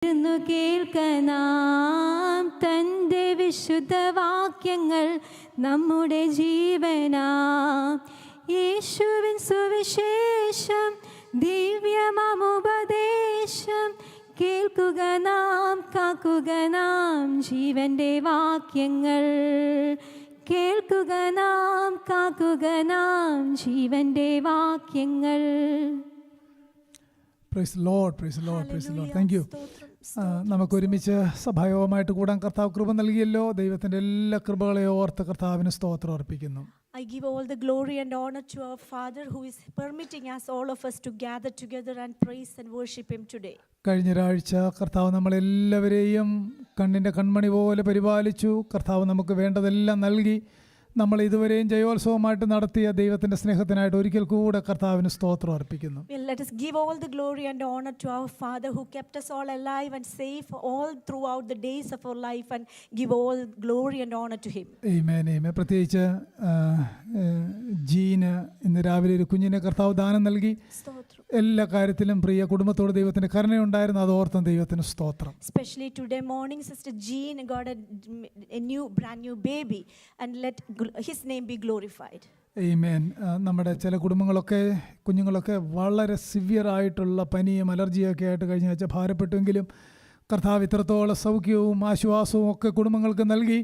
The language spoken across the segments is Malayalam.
കേൾക്കണം തൻ്റെ വിശുദ്ധവാക്യങ്ങൾ നമ്മുടെ ജീവനാം. യേശുവിൻ സുവിശേഷം ദിവ്യമാമുപദേശം കേൾക്കുക നാം, കാക്കുക നാം ജീവന്റെ വാക്യങ്ങൾ. കേൾക്കുക നാം, കാക്കുക നാം ജീവന്റെ വാക്യങ്ങൾ. Praise Lord, praise Lord, praise Lord. Thank you. നമുക്ക് ഒരുമിച്ച് സഭായോഗമായിട്ട് കൂടാൻ കർത്താവ് കൃപ നൽകിയല്ലോ. ദൈവത്തിൻ്റെ എല്ലാ കൃപകളെയും ഓർത്ത് കർത്താവിന് സ്തോത്രം അർപ്പിക്കുന്നു. I give all the glory and honor to our Father who is permitting us, all of us, to gather together and praise and worship Him today. കഴിഞ്ഞ ഒരാഴ്ച കർത്താവ് നമ്മളെല്ലാവരെയും കണ്ണിൻ്റെ കൺമണി പോലെ പരിപാലിച്ചു. കർത്താവ് നമുക്ക് വേണ്ടതെല്ലാം നൽകി. നമ്മൾ ഇതുവരെയും ജയോത്സവമായിട്ട് നടത്തിയ ദൈവത്തിൻ്റെ സ്നേഹത്തിനായിട്ട് ഒരിക്കൽ കൂടെ കർത്താവിന് സ്തോത്രം അർപ്പിക്കുന്നു. Let us give all the glory and honor to our Father who kept us all alive and safe all throughout the days of our life, and give all glory and honor to Him. ആമേൻ, ആമേൻ. പ്രത്യേകിച്ച് ജീന് ഇന്ന് രാവിലെ ഒരു കുഞ്ഞിനെ കർത്താവ് ദാനം നൽകി. എല്ലാ കാര്യത്തിലും പ്രിയ കുടുംബത്തോട് ദൈവത്തിന്റെ കരുണയുണ്ടായിരുന്നു. അത് ഓർത്തും ദൈവത്തിന് സ്തോത്രം. Especially today morning, Sister Jean got a brand new baby, and let His name be glorified. ആമേൻ. നമ്മുടെ ചില കുഞ്ഞുങ്ങളൊക്കെ വളരെ സിവിയർ ആയിട്ടുള്ള പനിയും അലർജിയൊക്കെ ആയിട്ട് കഴിഞ്ഞ ആഴ്ച ഭാരപ്പെട്ടുവെങ്കിലും കർത്താവ് ഇത്രത്തോളം സൗഖ്യവും ആശ്വാസവും ഒക്കെ കുടുംബങ്ങൾക്ക് നൽകി.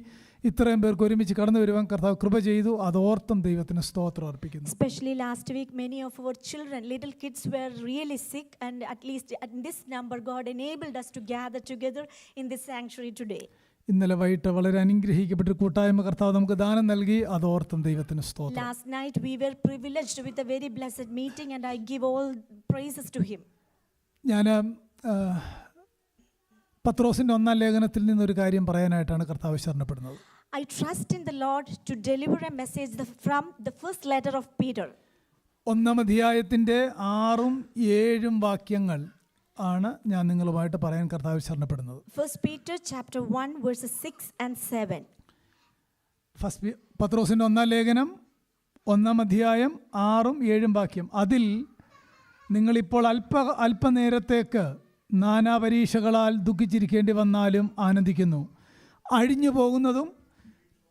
ഇത്രയും പേർക്ക് ഒരുമിച്ച് കടന്നു വരുവാൻ കർത്താവ് കൃപ ചെയ്തു. അതോർത്തും ദൈവത്തിന് സ്തോത്രം അർപ്പിക്കുന്നു. Especially last week, many of our children, little kids, were really sick, and at least at this number, God enabled us to gather together in this sanctuary today. ഇന്നലെ വൈകിട്ട് വളരെ അനുഗ്രഹിക്കപ്പെട്ട ഒരു കൂട്ടായ്മ കർത്താവ് നമുക്ക് ദാനം നൽകി. അതോർത്തും ദൈവത്തിന് സ്തോത്രം. Last night we were privileged with a very blessed meeting, and I give all praises to Him. ഞാൻ പത്രോസിൻ്റെ 1-ാം ലേഖനത്തിൽ നിന്നൊരു കാര്യം പറയാനായിട്ടാണ് കർത്താവ് ശരണപ്പെടുന്നത്. I trust in the Lord to deliver a message from the first letter of Peter. 1-ാം അധ്യായത്തിൻ്റെ 6-7 വാക്യങ്ങൾ ആണ് ഞാൻ നിങ്ങളുമായിട്ട് പറയാൻ കർത്താവ് ശരണപ്പെടുന്നത്. 1 Peter chapter 1 verses 6 and 7. പത്രോസിൻ്റെ 1-ാം ലേഖനം 1-ാം അധ്യായം 6-7 വാക്യം. അതിൽ നിങ്ങളിപ്പോൾ അല്പനേരത്തേക്ക് നാനാപരീക്ഷകളാൽ ദുഃഖിച്ചിരിക്കേണ്ടി വന്നാലും ആനന്ദിക്കുന്നു. അഴിഞ്ഞു പോകുന്നതും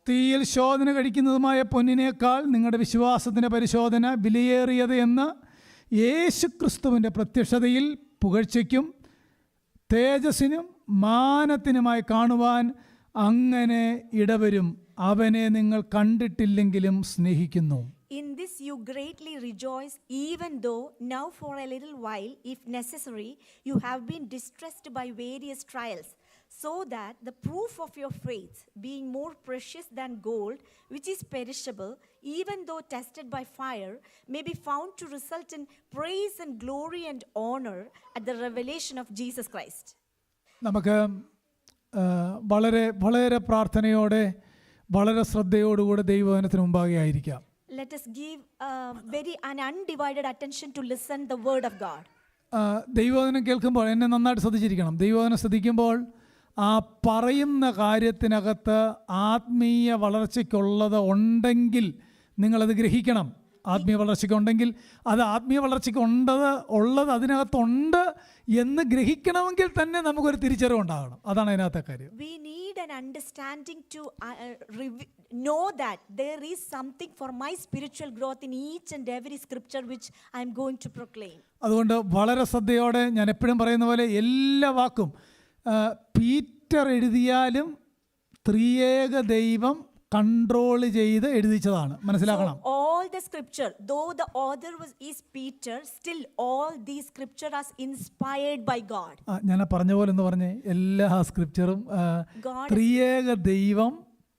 തീയിൽ ശോധന കഴിക്കുന്നതുമായ പൊന്നിനേക്കാൾ നിങ്ങളുടെ വിശ്വാസത്തിൻ്റെ പരിശോധന വിലയേറിയത് എന്ന് യേശുക്രിസ്തുവിൻ്റെ പ്രത്യക്ഷതയിൽ പുകഴ്ചയ്ക്കും തേജസ്സിനും മാനത്തിനുമായി കാണുവാൻ അങ്ങനെ ഇടവരും. അവനെ നിങ്ങൾ കണ്ടിട്ടില്ലെങ്കിലും സ്നേഹിക്കുന്നു. In this you greatly rejoice, even though now for a little while, if necessary, you have been distressed by various trials, so that the proof of your faith, being more precious than gold, which is perishable, even though tested by fire, may be found to result in praise and glory and honor at the revelation of Jesus Christ. നമുക്ക് വളരെ വളരെ പ്രാർത്ഥനയോടെ വളരെ ശ്രദ്ധയോടുകൂടെ ദൈവവചനത്തിന് മുമ്പാകെ ആയിരിക്കാം. Let us give very undivided attention to listen the word of God. ദൈവവചനം കേൾക്കുമ്പോൾ എന്നെ നന്നായിട്ട് ശ്രദ്ധിച്ചിരിക്കണം. ദൈവവചനം ശ്രദ്ധിക്കുമ്പോൾ ആ പറയുന്ന കാര്യത്തിനകത്ത് ആത്മീയ വളർച്ചയ്ക്കുള്ളത് ഉണ്ടെങ്കിൽ നിങ്ങളത് ഗ്രഹിക്കണം. ആത്മീയ വളർച്ചയ്ക്കുണ്ടെങ്കിൽ അത് ആത്മീയ വളർച്ചയ്ക്ക് ഉള്ളത് അതിനകത്തുണ്ട് എന്ന് ഗ്രഹിക്കണമെങ്കിൽ തന്നെ നമുക്കൊരു തിരിച്ചറിവുണ്ടാകണം. അതാണ് അതിനകത്തെ കാര്യം. We need an understanding to know that there is something for my spiritual growth in each and every scripture which I am going to proclaim. അതുകൊണ്ട് വളരെ ശ്രദ്ധയോടെ ഞാൻ എപ്പോഴും പറയുന്ന പോലെ എല്ലാ വാക്കും പീറ്റർ എഴുതിയാലും ത്രിയേക ദൈവം കൺട്രോൾ ചെയ്ത് എഴുതിച്ചതാണ്. മനസ്സിലാക്കണം. All the scripture, though the author is Peter, still all these scripture are inspired by God. ഞാൻ പറഞ്ഞ പോലെ എന്ന് പറഞ്ഞേ എല്ലാ സ്ക്രിപ്ചറും ത്രിയേക ദൈവം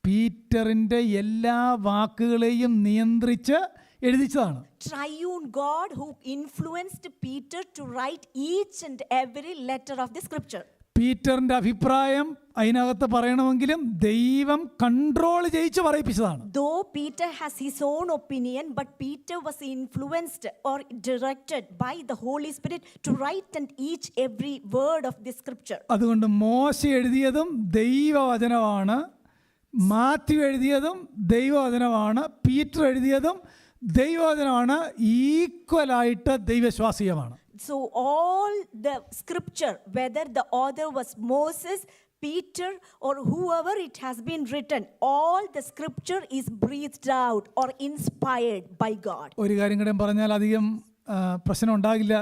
പീറ്ററിന്റെ എല്ലാ വാക്കുകളെയും നിയന്ത്രിച്ച് എഴുതിച്ചതാണ്. Triune God who influenced Peter to write each and every letter of the scripture. പീറ്ററിന്റെ അഭിപ്രായം അതിനകത്ത് പറയണമെങ്കിലും ദൈവം control ചെയ്യിച്ച് പറയിപ്പിച്ചതാണ്. Though Peter has his own opinion, but Peter was influenced or directed by the Holy Spirit to write and each every word of the scripture. അതുകൊണ്ട് മോശ എഴുതിയതും ദൈവവചനമാണ്, മാത്യു എഴുതിയതും ദൈവവചനമാണ്, പീറ്റർ എഴുതിയതും ദൈവവചനമാണ്. ഈക്വലായിട്ട് ദൈവശ്വാസീയമാണ്. So all the scripture, whether the author was Moses, Peter, or whoever it has been written, all the scripture is breathed out or inspired by God. ഒരു കാര്യം കൂടെ പറഞ്ഞാൽ അധികം പ്രശ്നം ഉണ്ടാകില്ല.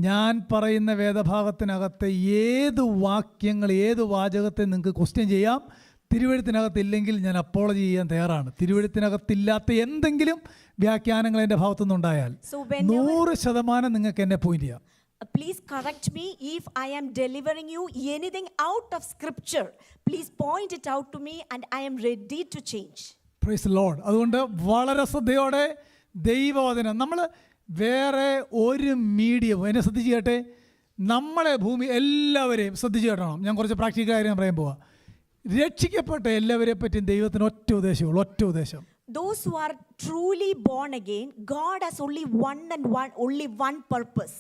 ഞാൻ പറയുന്ന വേദഭാഗത്തിനകത്തെ ഏത് വാക്യങ്ങൾ, ഏത് വാചകത്തെ നിങ്ങൾക്ക് ക്വസ്റ്റ്യൻ ചെയ്യാം. തിരുവെഴുത്തിനകത്തില്ലെങ്കിൽ ഞാൻ അപ്പോളജി ചെയ്യാൻ തയ്യാറാണ്. തിരുവെഴുത്തിനകത്തില്ലാത്ത എന്തെങ്കിലും വ്യാഖ്യാനങ്ങൾ എൻ്റെ ഭാഗത്തുനിന്നുണ്ടായാൽ 100% നിങ്ങൾക്ക് എന്നെ പോയിന്റ് ചെയ്യാം. Please correct me if I am delivering you anything out of scripture. Please point it out to me and I am ready to change. Praise the Lord. അതുകൊണ്ട് വളരെ ശ്രദ്ധയോടെ ദൈവവചനം, നമ്മൾ വേറെ ഒരു മീഡിയം എന്നെ ശ്രദ്ധിച്ച് കേട്ടെ, നമ്മളെ ഭൂമി എല്ലാവരെയും ശ്രദ്ധിച്ച് കേട്ടണം. ഞാൻ കുറച്ച് പ്രാക്ടിക്കൽ കാര്യം പറയാൻ പോവാം. രക്ഷിക്കപ്പെട്ട എല്ലാവരെ പറ്റിയും ദൈവത്തിന് ഒറ്റ ഉദ്ദേശമുള്ളൂ, ഒറ്റ ഉദ്ദേശം. Those who are truly born again, God has only one purpose.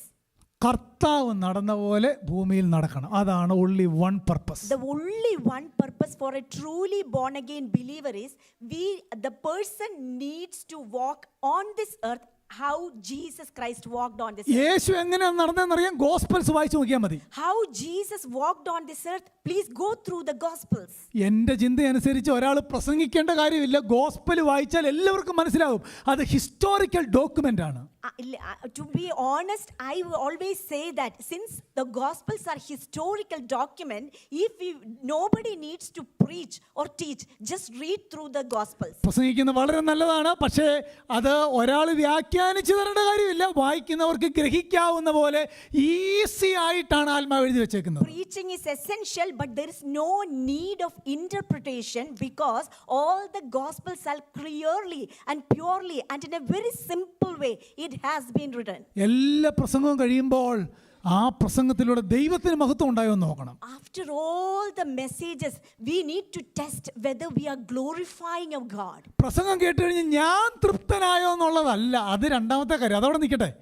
കർത്താവ് നടന്ന പോലെ ഭൂമിയിൽ നടക്കണം. അതാണ് only one purpose. The only one purpose for a truly born again believer is the person needs to walk on this earth how Jesus Christ walked on this earth. യേശു എങ്ങനെയാണ് നടന്നതെന്നറിയാൻ ഗോസ്പൽസ് വായിച്ചു നോക്കിയാൽ മതി. How Jesus walked on this earth, please go through the gospels. എൻ്റെ ചിന്തയനുസരിച്ച് ഒരാൾ പ്രസംഗിക്കേണ്ട കാര്യമില്ല. ഗോസ്പൽ വായിച്ചാൽ എല്ലാവർക്കും മനസ്സിലാവും. അത് ഹിസ്റ്റോറിക്കൽ ഡോക്യുമെന്റ് ആണ്. To be honest, I always say that since the gospels are historical document, nobody needs to preach or teach, just read through the gospels. പ്രസംഗിക്കുന്നത് വളരെ നല്ലതാണ്, പക്ഷേ അത് ഒരാൾ വ്യാഖ്യാനിച്ചു തരേണ്ട കാര്യമില്ല. വായിക്കുന്നവർക്ക് ഗ്രഹിക്കാവുന്ന പോലെ ഈസി ആയിട്ടാണ് ആത്മാവ് എഴുതി വെച്ചേക്കുന്നത്. Preaching is essential, but there is no need of interpretation because all the gospels are clearly and purely and in a very simple way it has been written. എല്ലാ പ്രസംഗവും കഴിയുമ്പോൾ ആ പ്രസംഗത്തിലൂടെ ദൈവത്തിന് മഹത്വം ഉണ്ടായോ എന്ന് നോക്കണം. After all the messages, we need to test whether we are glorifying of God. പ്രസംഗം കേട്ട് കഴിഞ്ഞ് ഞാൻ തൃപ്തനായോ എന്നുള്ളതല്ല, അത് രണ്ടാമത്തെ കാര്യം, അതവിടെ നിൽക്കട്ടെ.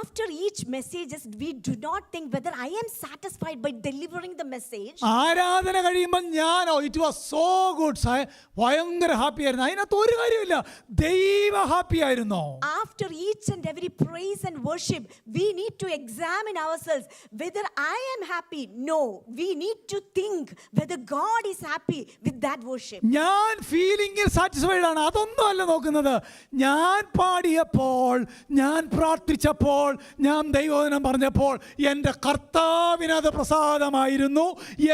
After each messages, we do not think whether I am satisfied by delivering the message. ആരാധന കഴിയുമ്പോൾ ഞാനോ ഇറ്റ് വാസ് സോ ഗുഡ്, ഭയങ്കര ഹാപ്പി ആയിരുന്നു, അതിനകത്ത് ഒരു കാര്യമില്ല. ദൈവ ഹാപ്പി ആയിരുന്നോ? After each and every praise and worship, we need to examine ourselves whether I am happy. No, we need to think whether God is happy with that worship. ഞാൻ ഫീലിംഗിൽ സാറ്റിസ്ഫൈഡ് ആണ്, അതൊന്നും അല്ല നോക്കുന്നത്. ഞാൻ പാടിയപ്പോൾ, ഞാൻ പ്രാർത്ഥിച്ചപ്പോൾ, ഞാൻ ദൈവവചനം പറഞ്ഞപ്പോൾ എൻ്റെ കർത്താവിനത് പ്രസാദമായിരുന്നു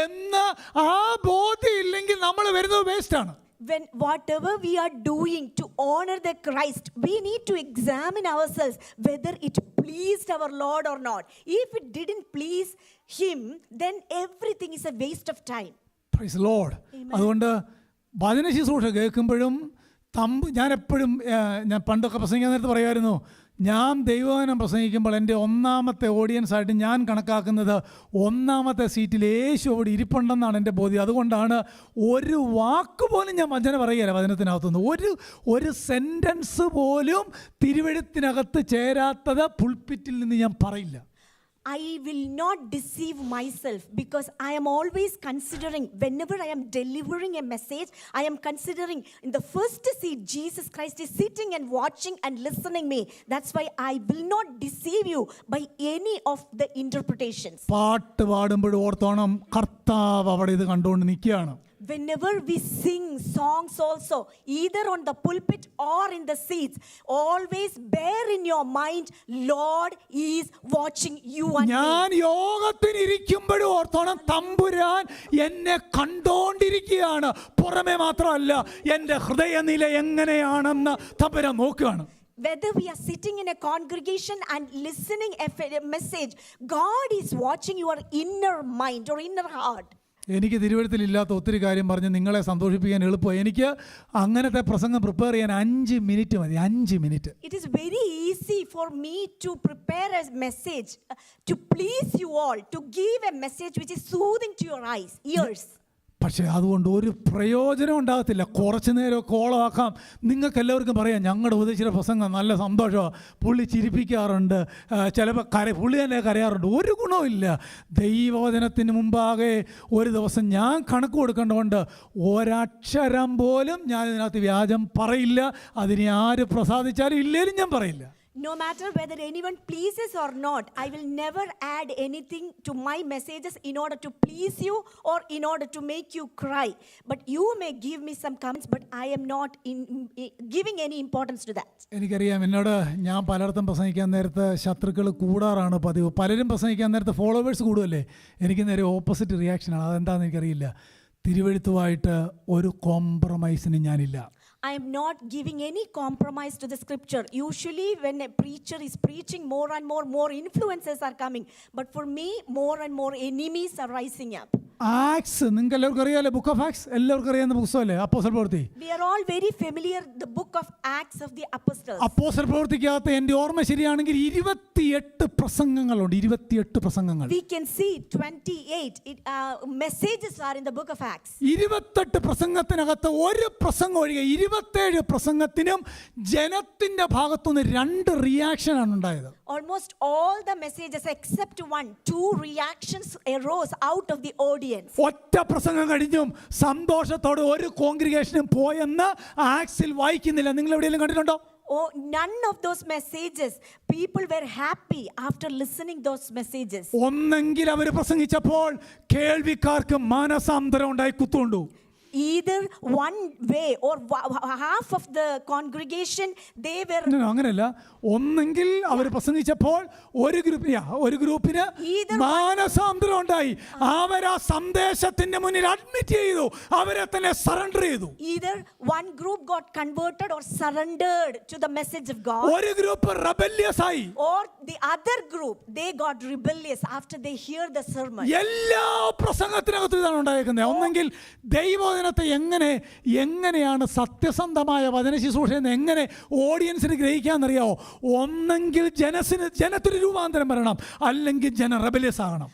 എന്ന് ആ ബോധ്യം ഇല്ലെങ്കിൽ നമ്മൾ വരുന്നത് വേസ്റ്റാണ്. When whatever we are doing to honor the Christ, we need to examine ourselves whether it pleased our Lord or not. If it didn't please him, then everything is a waste of time. Praise the Lord. അതുകൊണ്ട് വചന ശുശ്രൂഷ കേൾക്കുമ്പോഴും ഞാൻ എപ്പോഴും ഞാൻ പണ്ടൊക്കെ പ്രസംഗിക്കാൻ നേരത്ത് പറയുമായിരുന്നു, ഞാൻ ദൈവവചനം പ്രസംഗിക്കുമ്പോൾ എൻ്റെ ഒന്നാമത്തെ ഓഡിയൻസ് ആയിട്ട് ഞാൻ കണക്കാക്കുന്നത് ഒന്നാമത്തെ സീറ്റിൽ യേശു അവിടെ ഇരിപ്പുണ്ടെന്നാണ് എൻ്റെ ബോധ്യം. അതുകൊണ്ടാണ് ഒരു വാക്ക് പോലും ഞാൻ വചനം പറയുകയില്ല വചനത്തിനകത്തുനിന്ന്. ഒരു സെൻറ്റൻസ് പോലും തിരുവെഴുത്തിനകത്ത് ചേരാത്തത് പുൾപിറ്റിൽ നിന്ന് ഞാൻ പറയില്ല. I will not deceive myself because I am always considering, whenever I am delivering a message, I am considering in the first seat Jesus Christ is sitting and watching and listening me. That's why I will not deceive you by any of the interpretations. പാട്ട് പാടുമ്പോൾ ഓർത്തോണം, കർത്താവ് അവിടെ ഇത് കണ്ടുകൊണ്ട് നിൽക്കുകയാണ്. Whenever we sing songs also, either on the pulpit or in the seats, always bear in your mind, Lord is watching you and me. ഞാൻ യോഗത്തിന് ഇരിക്കുമ്പോഴും ഓർത്തോണം, തമ്പുരാൻ എന്നെ കണ്ടോണ്ടിരിക്കുകയാണ്. പുറമെ മാത്രമല്ല, എൻ്റെ ഹൃദയനില എങ്ങനെയാണെന്ന് തമ്പുരാൻ നോക്കുകയാണ്. Whether we are sitting in a congregation and listening a message, God is watching your inner mind or inner heart. എനിക്ക് തിരുവഴുത്തിലില്ലാത്ത ഒത്തിരി കാര്യം പറഞ്ഞ് നിങ്ങളെ സന്തോഷിപ്പിക്കാൻ എളുപ്പം. എനിക്ക് അങ്ങനത്തെ പ്രസംഗം പ്രിപ്പയർ ചെയ്യാൻ 5 മിനിറ്റ് മതി. 5 minute. It is very easy for me to prepare a message to please you all, to give a message which is soothing to your ears. പക്ഷേ അതുകൊണ്ട് ഒരു പ്രയോജനം ഉണ്ടാകത്തില്ല. കുറച്ച് നേരം കോളമാക്കാം. നിങ്ങൾക്ക് എല്ലാവർക്കും പറയാം, ഞങ്ങളുടെ ഉപദേശിയുടെ പ്രസംഗം നല്ല സന്തോഷമാണ്, പുള്ളി ചിരിപ്പിക്കാറുണ്ട്, ചിലപ്പോൾ പുള്ളി തന്നെ കരയാറുണ്ട്. ഒരു ഗുണവുമില്ല. ദൈവവചനത്തിന് മുമ്പാകെ ഒരു ദിവസം ഞാൻ കണക്ക് കൊടുക്കേണ്ടതുകൊണ്ട് ഒരക്ഷരം പോലും ഞാൻ ഇതിനകത്ത് വ്യാജം പറയില്ല. അതിനെ ആര് പ്രസാദിച്ചാലും ഇല്ലേലും ഞാൻ പറയില്ല. No matter whether anyone pleases or not, I will never add anything to my messages in order to please you or in order to make you cry. But you may give me some comments, but I am not giving any importance to that. എനിക്കറിയാം, എന്നോട് ഞാൻ പലയിടത്തും പ്രസംഗിക്കാൻ നേരത്ത് ശത്രുക്കൾ കൂടാറാണ് പതിവ്. പലരും പ്രസംഗിക്കാൻ നേരത്ത് ഫോളോവേഴ്സ് കൂടുമല്ലേ, എനിക്ക് നേരെ ഓപ്പോസിറ്റ് റിയാക്ഷനാണ്. അതെന്താണെന്ന് എനിക്കറിയില്ല. തിരുവെഴുത്തുമായിട്ട് ഒരു കോംപ്രമൈസിന് ഞാനില്ല. I am not giving any compromise to the scripture. Usually when a preacher is preaching, more and more influences are coming. But for me, more and more enemies are rising up. Acts നിങ്ങൾക്ക് എല്ലാവർക്കും അറിയാമല്ലേ, ബുക്ക് ഓഫ് ആക്സ് എല്ലാവർക്കും അറിയാവുന്ന പുസ്തകമല്ലേ, അപ്പോസ്തല പ്രവൃത്തി. We are all very familiar the book of Acts of the Apostles. അപ്പോസ്തല പ്രവൃത്തിക്കകത്ത് എൻ്റെ ഓർമ്മ ശരിയാണെങ്കിൽ 28 പ്രസംഗങ്ങളുണ്ട്. 28 പ്രസംഗങ്ങൾ. We can see 28 messages are in the book of Acts. 28 പ്രസംഗത്തിനകത്ത് ഒരു പ്രസംഗം ഒഴികെ 27 പ്രസംഗത്തിനും ജനത്തിന്റെ ഭാഗത്തുനിന്ന് 2 റിയാക്ഷനാണ് ഉണ്ടായത്. Almost all the messages except one, 2 reactions arose out of the audience. ഒറ്റ പ്രസംഗം കഴിഞ്ഞും സന്തോഷത്തോടെ ഒരു കോൺഗ്രിഗേഷനും പോയെന്ന് ആക്സിൽ വായിക്കുന്നില്ല. നിങ്ങൾ എവിടെയെങ്കിലും കണ്ടിട്ടുണ്ടോ? Oh, none of those messages people were happy after listening those messages. ഒന്നെങ്കിൽ അവർ പ്രസംഗിച്ചപ്പോൾ കേൾവിക്കാർക്ക് മാനസാന്തരം ഉണ്ടായി കുത്തുകൊണ്ടു. Either one way or half of the congregation they were. അങ്ങനെയല്ല, ഒന്നെങ്കിൽ അവർ പ്രസംഗിച്ചപ്പോൾ ഒരു ഗ്രൂപ്പിന് മാനസാന്തരം ഉണ്ടായി. അവർ ആ സന്ദേശത്തിന്റെ മുന്നിൽ അഡ്മിറ്റ് ചെയ്തു, അവരെ തന്നെ സറണ്ടർ ചെയ്തു. Either one group got converted or surrendered to the message of God. ഒരു ഗ്രൂപ്പ് റെബല്യസ് ആയി. Or the other group they got rebellious after they hear the sermon. എല്ലാ പ്രസംഗത്തിനകത്തും ഇതാണ് ഉണ്ടായിരിക്കുന്നത്. ഒന്നെങ്കിൽ ദൈവവചനത്തെ എങ്ങനെയാണ് സത്യസന്ധമായ വചന ശുശ്രൂഷയെന്ന് എങ്ങനെ ഓഡിയൻസിന് ഗ്രഹിക്കാന്നറിയാവോ? ഒന്നെങ്കിൽ ജനത്തിന് രൂപാന്തരം വരണം, അല്ലെങ്കിൽ ജന റെബലിയസ് ആകണം.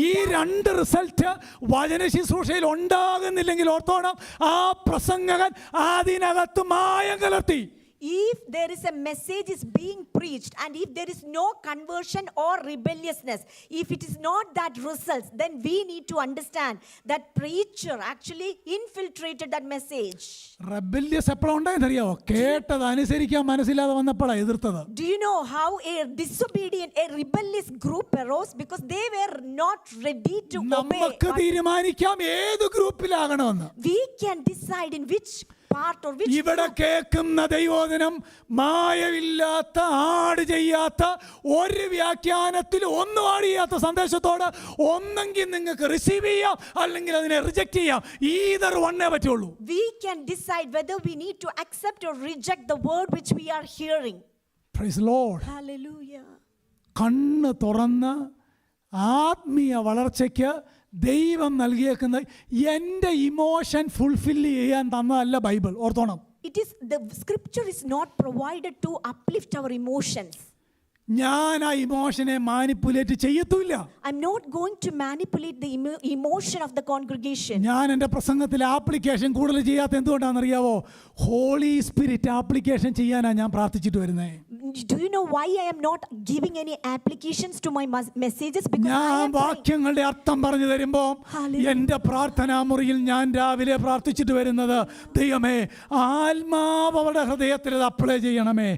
ഈ 2 റിസൾട്ട് വചന ശുശ്രൂഷയിൽ ഉണ്ടാകുന്നില്ലെങ്കിൽ ഓർത്തോണം, ആ പ്രസംഗകൻ അതിനകത്ത് മായം കലർത്തി. If there is a message is being preached and if there is no conversion or rebelliousness, if it is not that results, then we need to understand that preacher actually infiltrated that message. Rebellious എപ്പോഴാണ് ഉണ്ടായെന്നറിയാവോ? കേട്ടത് അനുസരിക്കാൻ മനസ്സില്ലാതെ വന്നപ്പോഴാണ് എതിർത്തത്. Do you know how a disobedient, a rebellious group arose? Because they were not ready to obey. നമുക്ക് തീരുമാനിക്കാം ഏത് ഗ്രൂപ്പിലാകണമെന്ന്. We can decide in which part or which. ഇവിടെ കേൾക്കുന്ന ദൈവവചനം മായമില്ലാത്ത, ആഡ് ചെയ്യാത്ത, ഒരു വ്യാഖ്യാനത്തിൽ ഒന്നും ആഡ് ചെയ്യാത്ത സന്ദേശത്തോട് ഒന്നെങ്കിൽ നിങ്ങൾക്ക് റിസീവ് ചെയ്യാം, അല്ലെങ്കിൽ അതിനെ റിജക്റ്റ് ചെയ്യാം. ഈതർ വണ്ണേ പറ്റുള്ളൂ. We can decide whether we need to accept or reject the word which we are hearing. Praise the Lord. Hallelujah. കണ്ണ് തുറന്ന് ആത്മീയ വളർച്ചയ്ക്ക് ദൈവം നൽകിയേക്കുന്ന എൻ്റെ ഇമോഷൻ ഫുൾഫിൽ ചെയ്യാൻ തന്നതല്ല ബൈബിൾ, ഓർത്തോണം. It is the scripture is not provided to uplift our emotions. ഞാൻ ആ ഇമോഷനെ manipulate ചെയ്യത്തുമില്ല. I'm not going to manipulate the emotion of the congregation. ഞാൻ എൻ്റെ പ്രസംഗത്തിൽ ആപ്ലിക്കേഷൻ കൂടുതൽ ചെയ്യാത്ത എന്തുകൊണ്ടാണെന്നറിയാവോ? ഹോളി സ്പിരിറ്റ് ആപ്ലിക്കേഷൻ ചെയ്യാനാണ് ഞാൻ പ്രാർത്ഥിച്ചിട്ട് വരുന്നത്. Do you know why I am not giving any applications to my messages? Because ഞാൻ വാക്യങ്ങളുടെ അർത്ഥം പറഞ്ഞു തരുമ്പോൾ എൻ്റെ പ്രാർത്ഥനാ മുറിയിൽ ഞാൻ രാവിലെ പ്രാർത്ഥിച്ചിട്ട് വരുന്നത്, ദൈവമേ ആത്മാവ് അവരുടെ ഹൃദയത്തിൽ അത് അപ്ലൈ ചെയ്യണമേ,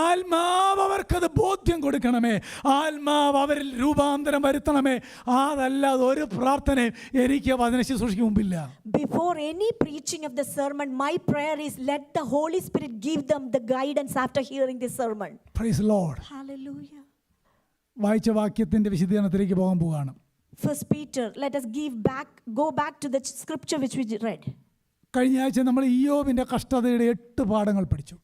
ആത്മാവ് അവർക്കത് ബോധ്യം കൊടുക്കണമേ, ആത്മാവ് അവരിൽ രൂപാന്തരം വരുത്തണമേ. അതല്ലാതെ ഒരു പ്രാർത്ഥനയും എനിക്ക് വചന ശുശ്രൂഷയ്ക്ക് മുമ്പില്ല. Before any preaching of the sermon, my prayer is let the Holy Spirit give them the guidance after hearing the sermon. Praise the Lord. Hallelujah. വായിച്ച വാക്യത്തിന്റെ വിശദീകരണത്തിലേക്ക് പോകാൻ പോവുകയാണ്. First Peter, let us go back to the scripture which we read. കഴിഞ്ഞ ആഴ്ച നമ്മൾ ഇയ്യോബിന്റെ കഷ്ടതയുടെ 8 പാഠങ്ങൾ പഠിച്ചു.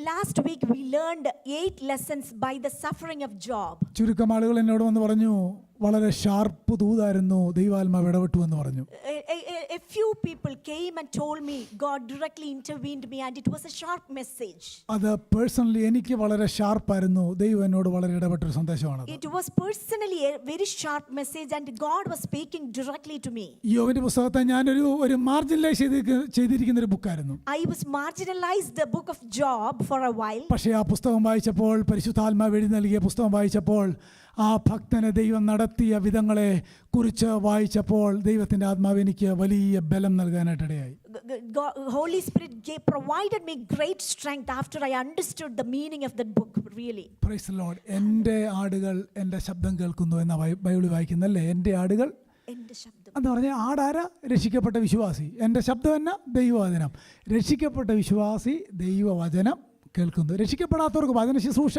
Last week we learned 8 lessons by the suffering of Job. ചുരുക്കം ആളുകൾ എന്നോട് വന്ന് പറഞ്ഞു, വളരെ ഷാർപ്പ് ദൂതായിരുന്നു, ദൈവാത്മാവ് ഇടപെട്ടു എന്ന് പറഞ്ഞു. A few people came and told me God directly intervened me and it was a sharp message. അത് പേഴ്സണലി എനിക്ക് വളരെ ഷാർപ്പായിരുന്നു, ദൈവം എന്നോട് വളരെ ഇടപെട്ടൊരു സന്ദേശമാണ്. It was personally a very sharp message and God was speaking directly to me. ഇയ്യോബിന്റെ പുസ്തകത്തെ ഞാനൊരു മാർജിനലൈസ് ചെയ്തിരിക്കുന്ന ഒരു ബുക്കായിരുന്നു. I was marginalized the book of Job for a while. പക്ഷേ ആ പുസ്തകം വായിച്ചപ്പോൾ, പരിശുദ്ധാത്മാവ് എഴുതി നൽകിയ പുസ്തകം വായിച്ചപ്പോൾ, ആ ഭക്തനെ ദൈവം നടത്തിയ വിധങ്ങളെ കുറിച്ച് വായിച്ചപ്പോൾ ദൈവത്തിൻ്റെ ആത്മാവ് എനിക്ക് വലിയ ബലം നൽകാനായിട്ടിടയായി. Holy Spirit provided me great strength after I understood the meaning of that book, really. Praise the Lord. എൻ്റെ ആടുകൾ എൻ്റെ ശബ്ദം കേൾക്കുന്നു എന്ന ബൈബിളിൽ വായിക്കുന്നല്ലേ. എൻ്റെ ആടുകൾ എന്ന് പറഞ്ഞാൽ ആടാര രക്ഷിക്കപ്പെട്ട വിശ്വാസി. എൻ്റെ ശബ്ദം എന്ന ദൈവവചനം. രക്ഷിക്കപ്പെട്ട വിശ്വാസി ദൈവവചനം കേൾക്കുന്നു. രക്ഷിക്കപ്പെടാത്തവർക്ക് വചന ശുശ്രൂഷ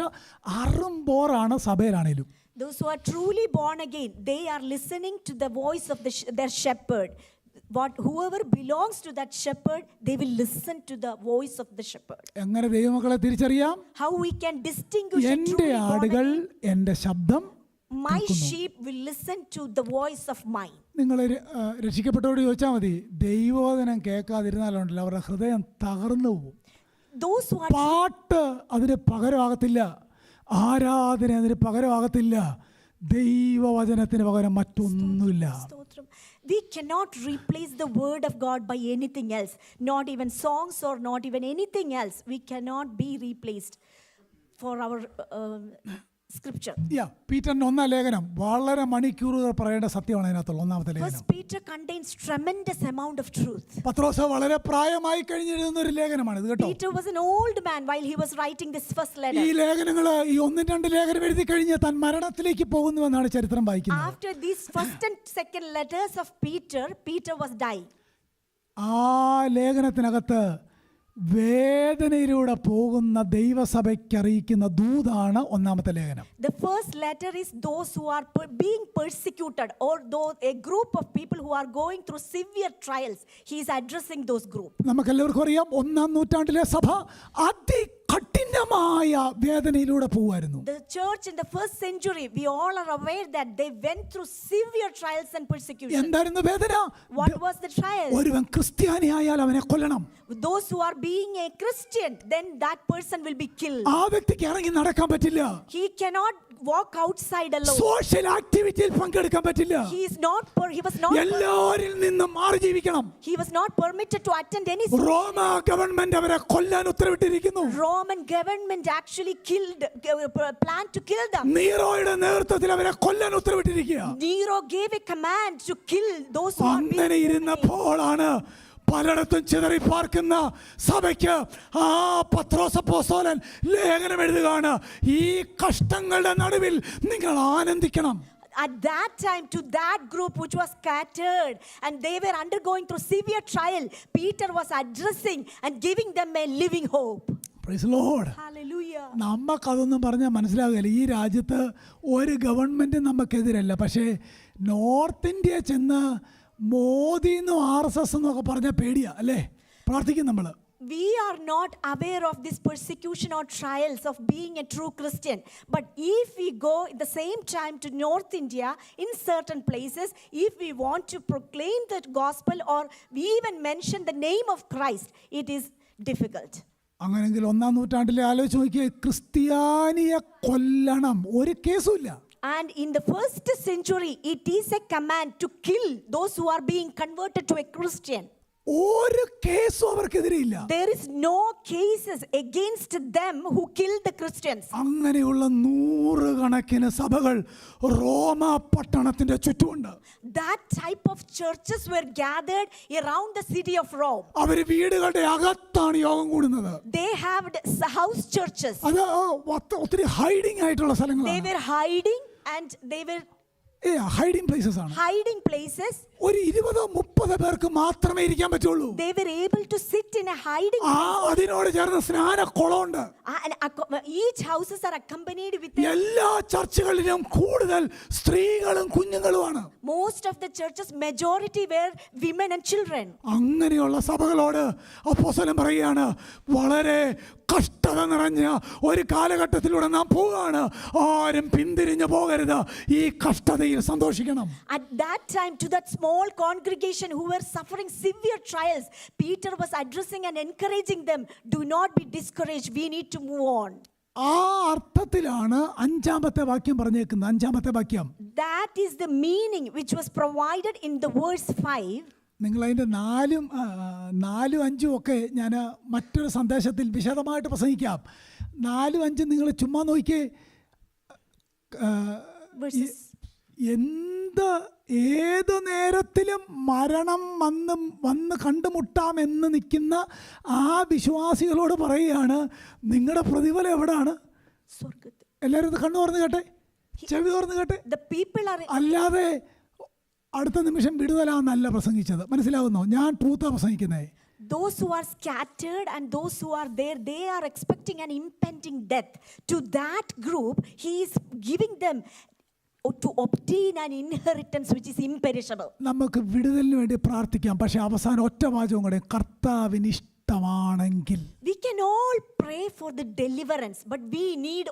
അറുമ്പോറാണ് സഭയിലാണേലും. Those who are truly born again, they are listening to the voice of their shepherd. Whoever belongs to that shepherd, they will listen to the voice of the shepherd. എങ്ങനെ ദൈവമക്കളെ തിരിച്ചറിയാം? How we can distinguish എൻ്റെ ആടുകൾ എൻ്റെ ശബ്ദം, my sheep will listen to the voice of mine. നിങ്ങൾ രക്ഷിക്കപ്പെട്ടവരോട് ചോദിച്ചാൽ മതി, ദൈവവചനം കേൾക്കാതിരുന്നാലുണ്ടല്ലോ അവരുടെ ഹൃദയം തകർന്നു പോകും. പാട്ട് അതിന് പകരമാകത്തില്ല, ആരാധന അതിന് പകരമാകത്തില്ല, ദൈവവചനത്തിന് പകരം മറ്റൊന്നുമില്ല. We cannot replace the word of God by anything else, not even songs or not even anything else. We cannot be replaced for our scripture. പീറ്ററിന്റെ ഒന്നാം ലേഖനം വളരെ മണിക്കൂറുകൾ പറയേണ്ട സത്യമാണ് അതിനകത്തുള്ള ഒന്നാമത്തെ ലേഖനം. First Peter contains tremendous amount of truth. പത്രോസ് വളരെ പ്രായമായി കഴിഞ്ഞിരുന്ന ഒരു ലേഖനമാണ് ഇത് കേട്ടോ. Peter was an old man while he was writing this first letter. ഈ ലേഖനങ്ങൾ ഈ 1-2 ലേഖനം എഴുതി കഴിഞ്ഞ് താൻ മരണത്തിലേക്ക് പോകുന്നുവെന്നാണ് ചരിത്രം വായിക്കുന്നത്. After these first and second letters of Peter, Peter was dying. ആ ലേഖനത്തിനകത്ത് വേദനയിലൂടെ പോകുന്ന ദൈവസഭയ്ക്ക് അറിയിക്കുന്ന ദൂതാണ് ഒന്നാമത്തെ ലേഖനം. The first letter is those who are being persecuted, or those a group of people who are going through severe trials. He is addressing those group. നമുക്കെല്ലാവർക്കും അറിയാം, 1-ാം നൂറ്റാണ്ടിലെ സഭ അതികഠിനമായ വേദനയിലൂടെ പോവായിരുന്നു. The church in the first century, we all are aware that they went through severe trials and persecution. എന്തായിരുന്നു വേദന? What was the trial? ഒരുവൻ ക്രിസ്ത്യാനിയായാൽ അവനെ കൊല്ലണം. Those who are being a Christian, then that person will be killed. ആ വ്യക്തിക്ക് ഇറങ്ങി നടക്കാൻ പറ്റില്ല. He cannot walk outside alone. Social ആക്ടിവിറ്റിയിൽ പങ്കെടുക്കാൻ പറ്റില്ല. He was not എല്ലാവരിൽ നിന്നും മാറി ജീവിക്കണം. He was not permitted to attend any. Roma government അവരെ കൊല്ലാൻ ഉത്തരവിട്ടിരിക്കുന്നു. Roman government actually planned to kill them. നീറോയുടെ നേതൃത്വത്തിൽ അവരെ കൊല്ലാൻ ഉത്തരവിട്ടിരിക്കുക. Nero gave a command to kill those who are being. അങ്ങനെ ഇരുന്നപ്പോഴാണ് പലയിടത്തും ചിതറി പാർക്കുന്ന സഭയ്ക്ക് ആ പത്രോസ് അപ്പോസ്തലൻ ലേഖനം എഴുതുകയാണ്, ഈ കഷ്ടങ്ങളുടെ നടുവിൽ നിങ്ങൾ ആനന്ദിക്കണം. At that time, to that group which was scattered and they were undergoing through severe trial, Peter was addressing and giving them a living hope. Praise the Lord. Hallelujah. നമുക്കതൊന്നും പറഞ്ഞാൽ മനസ്സിലാകില്ല. ഈ രാജ്യത്ത് ഒരു ഗവൺമെൻറ് നമുക്കെതിരല്ല, പക്ഷേ നോർത്ത് ഇന്ത്യ ചെന്ന് മോദി എന്നും RSS എന്നൊക്കെ പറഞ്ഞാൽ പേടിയാ അല്ലേ? പ്രാർത്ഥിക്കും നമ്മൾ. We are not aware of this persecution or trials of being a true Christian. But if we go at the same time to North India, in certain places, if we want to proclaim the gospel or we even mention the name of Christ, it is difficult. അങ്ങനെങ്കിൽ 1-ാം നൂറ്റാണ്ടിലെ ആലോചിച്ച് നോക്കിയേ, ക്രിസ്ത്യാനിയെ കൊല്ലണം, ഒരു കേസുമില്ല. And in the first century, it is a command to kill those who are being converted to a Christian. ഒരു കേസും അവർക്കെതിരെയില്ല. There is no cases against them who killed the Christians. അങ്ങനെയുള്ള 100 കണക്കിന് സഭകൾ റോമ പട്ടണത്തിന്റെ ചുറ്റുമുണ്ട്. That type of churches were gathered around the city of Rome. അവർ വീടുകളുടെ അകത്താണ് യോഗം കൂടുന്നത്. They have house churches. അത് ഒത്തിരി ഹൈഡിങ് ആയിട്ടുള്ള സ്ഥലങ്ങളാണ്. They were hiding and they were hiding places ആണ്. hiding places. ഒരു 20-30 പേർക്ക് മാത്രമേ ഇരിക്കാൻ പറ്റുള്ളൂ. They were able to sit in a hiding place. അതിനോട് ചേർന്ന് സ്നാനക്കുളമുണ്ട്. And each houses are accompanied with എല്ലാ ചർച്ചുകളിലും കൂടുതൽ സ്ത്രീകളും കുഞ്ഞുങ്ങളുമാണ്. Most of the churches, majority were women and children. അങ്ങനെയുള്ള സഭകളോട് അപ്പോസ്തലൻ പറയുകയാണ്, വളരെ കഷ്ടത നിറഞ്ഞ ഒരു കാലഘട്ടത്തിലൂടെ നാം പോവുകയാണ്, ആരും പിന്തിരിഞ്ഞു പോകരുത്, ഈ കഷ്ടതയിൽ സന്തോഷിക്കണം. At that time, to that small congregation who were suffering severe trials, Peter was addressing and encouraging them, do not be discouraged, we need to move on. ആ അർത്ഥത്തിലാണ് 5-ാമത്തെ വാക്യം പറഞ്ഞേക്കുന്നത്. 5-ാമത്തെ വാക്യം, that is the meaning which was provided in the verse 5. നിങ്ങൾ അതിൻ്റെ 4-5 ഒക്കെ ഞാൻ മറ്റൊരു സന്ദേശത്തിൽ വിശദമായിട്ട് പ്രസംഗിക്കാം. 4-5 നിങ്ങൾ ചുമ്മാ നോക്കിയേ. verses. ഏത് നേരത്തിലും മരണം വന്ന് കണ്ടുമുട്ടാമെന്ന് നിൽക്കുന്ന ആ വിശ്വാസികളോട് പറയുകയാണ്, നിങ്ങളുടെ പ്രതിഫലം എവിടാണ്? സ്വർഗ്ഗത്തിൽ. എല്ലാവരും ഇത് കണ്ണു തുറന്ന് കേട്ടെ, ചെവി തുറന്ന് കേട്ടെ. The people are അല്ലാതെ അടുത്ത നിമിഷം വിടുതലാന്നല്ല പ്രസംഗിച്ചത്, മനസ്സിലാവുന്നോ? ഞാൻ ട്രൂത്താ പ്രസംഗിക്കുന്നേ. those who are scattered and those who are there, they are expecting an impending death. To that group, he is giving them to obtain an inheritance which is imperishable. നമുക്ക് വിടുതലിന് വേണ്ടി പ്രാർത്ഥിക്കാം, പക്ഷെ അവസാനം ഒറ്റ വാചകം കൂടെ, കർത്താവിന് ഇഷ്ടമാണെങ്കിൽ. We can all pray for the deliverance, but we need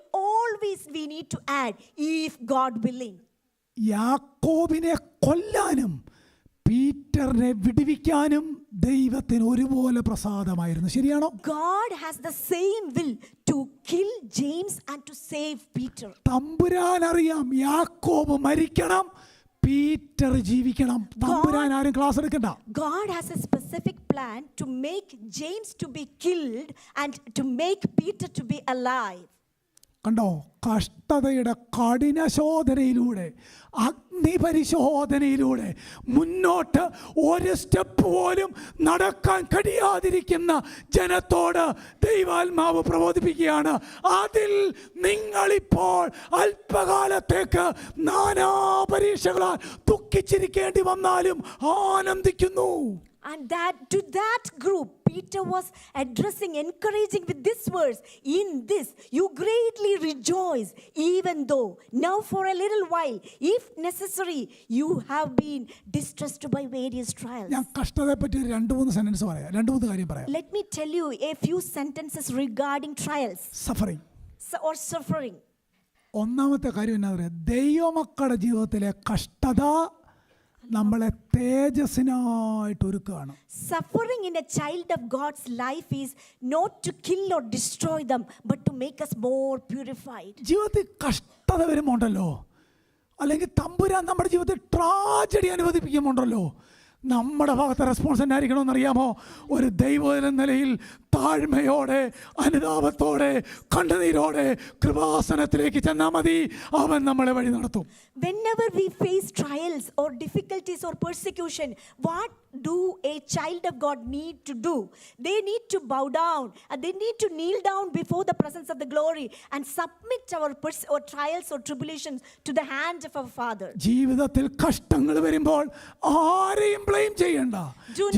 to add, if God willing. യാക്കോബിനെ കൊല്ലാനും പീറ്ററിനെ വിടുവിക്കാനും ദൈവത്തിന് ഒരുപോലെ പ്രസാദമായിരുന്നു. ശരിയാണോ? God has the same will to kill James and to save Peter. തമ്പുരാൻ അറിയാം യാക്കോബ് മരിക്കണം, പീറ്റർ ജീവിക്കണം. തമ്പുരാൻ ആരും ക്ലാസ് എടുക്കണ്ട. God has a specific plan to make James to be killed and to make Peter to be alive. കണ്ടോ, കഷ്ടതയുടെ കഠിന ശോധനയിലൂടെ, അഗ്നിപരിശോധനയിലൂടെ മുന്നോട്ട് ഒരു സ്റ്റെപ്പ് പോലും നടക്കാൻ കഴിയാതിരിക്കുന്ന ജനത്തോട് ദൈവാത്മാവ് പ്രബോധിപ്പിക്കുകയാണ്, അതിൽ നിങ്ങളിപ്പോൾ അല്പകാലത്തേക്ക് നാനാ പരീക്ഷകളാൽ ദുഃഖിച്ചിരിക്കേണ്ടി വന്നാലും ആനന്ദിക്കുന്നു. And to that group, Peter was addressing, encouraging with this verse, in this you greatly rejoice, even though now for a little while, if necessary, you have been distressed by various trials. ഞാൻ കഷ്ടതയെ പറ്റി 2-3 സെന്റൻസ് പറയാം, 2-3 കാര്യം പറയാം. Let me tell you a few sentences regarding trials suffering or suffering. ഒന്നാമത്തെ കാര്യം എന്നാ പറയുക, ദൈവമക്കളുടെ ജീവിതത്തിലെ കഷ്ടത നമ്മളെ തേജസ്സിനായിട്ട് ഒരുക്കുകയാണ്. Suffering in a child of God's life is not to kill or destroy them, but to make us more purified. ജീവിതത്തിൽ കഷ്ടത വരുമ്പോണ്ടല്ലോ, അല്ലെങ്കിൽ തമ്പുരാൻ നമ്മുടെ ജീവിതത്തിൽ ട്രാജഡി അനുവദിപ്പിക്കുമ്പോണ്ടല്ലോ, നമ്മുടെ ഭാഗത്തെ റെസ്പോൺസ് എന്നായിരിക്കണമെന്ന് അറിയാമോ? ഒരു ദൈവം എന്ന നിലയിൽ താഴ്മയോടെ, അനുതാപത്തോടെ, കണ്ണുനീരോടെ കൃപാസനത്തിലേക്ക് ചെന്നാൽ മതി, അവൻ നമ്മളെ വഴി നടത്തും. Whenever we face trials or difficulties or persecution, what do a child of God need to do? They need to bow down and they need to kneel down before the presence of the glory and submit our trials or tribulations to the hand of our Father. ജീവിതത്തിൽ കഷ്ടങ്ങൾ വരുമ്പോൾ ആരെയും ബ്ലെയിം ചെയ്യണ്ട.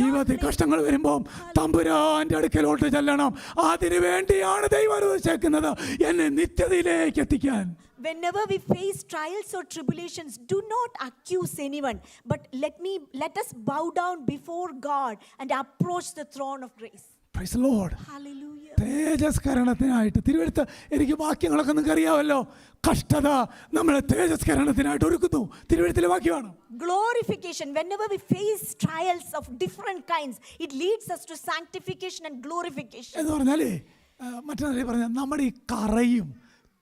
ജീവിതത്തിൽ കഷ്ടങ്ങൾ വരുമ്പോൾ തമ്പുരാന്റെ അടുക്കലോട്ട് ചെല്ലണം. അതിനു വേണ്ടിയാണ് ദൈവം അനുവദിച്ചേക്കുന്നത്, എന്നെ നിത്യതയിലേക്ക് എത്തിക്കാൻ. Whenever we face trials or tribulations, do not accuse anyone, but let us bow down before God and approach the throne of grace. Praise the Lord. Hallelujah. തേജസ്കരണത്തിനായിട്ട് തിരുവെടുത്ത് എനിക്ക് വാക്യങ്ങളൊക്കെ നിങ്ങൾക്ക് അറിയാമല്ലോ. കഷ്ടത നമ്മളെ തേജസ്കരണത്തിനായിട്ട് ഒരുക്കുന്നു. തിരുവെടുത്തിലെ വാക്യമാണ്. Glorification. Whenever we face trials of different kinds, it leads us to sanctification and glorification. എന്ന് പറഞ്ഞാലേ, മറ്റൊരു പറഞ്ഞാൽ നമ്മുടെ ഈ കറയും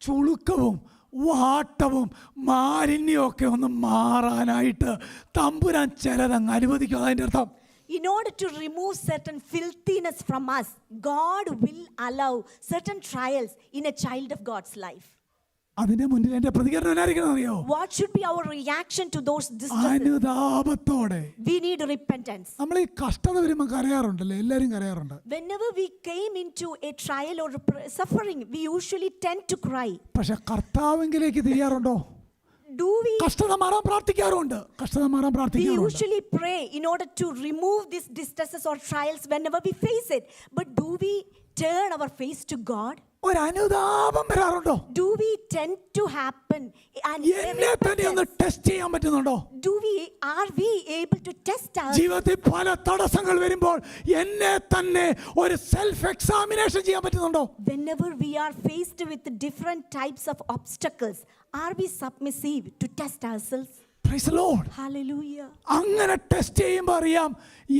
ചുളുക്കവും വാട്ടവും മാലിന്യവും ഒക്കെ ഒന്ന് മാറാനായിട്ട് തമ്പുരാൻ ചിലതങ്ങ് അനുവദിക്കും. അതിൻ്റെ അർത്ഥം, in order to remove certain filthiness from us, God will allow certain trials in a child of God's life. അതിന്റെ മുന്നിൽ എന്റെ പ്രതികരണം എന്നായിരിക്കണം അറിയോ? What should be our reaction to those distresses? അനുതാപത്തോടെ. We need repentance. നമ്മൾ ഈ കഷ്ടത വരുമ്പോൾ കരയാറുണ്ടല്ലോ, എല്ലാവരും കരയാറുണ്ട്. Whenever we came into a trial or suffering, we usually tend to cry. പക്ഷെ കർത്താവിലേക്ക് തിരിയാറുണ്ടോ? Do we? കഷ്ടത മാറാൻ പ്രാർത്ഥിക്കാറുണ്ട്. കഷ്ടത മാറാൻ We പ്രാർത്ഥിക്കാറുണ്ട്. usually pray in order to remove these distresses or trials whenever we face it. But do we turn our face to God? ഒരു അനുതാപം വരാറുണ്ടോ? Do we tend to happen and എന്നെ തന്നെ ഒന്ന് ടെസ്റ്റ് ചെയ്യാൻ പറ്റുന്നുണ്ടോ? are we able to test our ജീവിതത്തിൽ പല തടസ്സങ്ങൾ വരുമ്പോൾ എന്നെ തന്നെ ഒരു സെൽഫ് എക്സാമിനേഷൻ ചെയ്യാൻ പറ്റുന്നുണ്ടോ? whenever we are faced with different types of obstacles, are we submissive to test ourselves? Praise the Lord. Hallelujah. അങ്ങനെ ടെസ്റ്റ് ചെയ്യുമ്പോൾ അറിയാം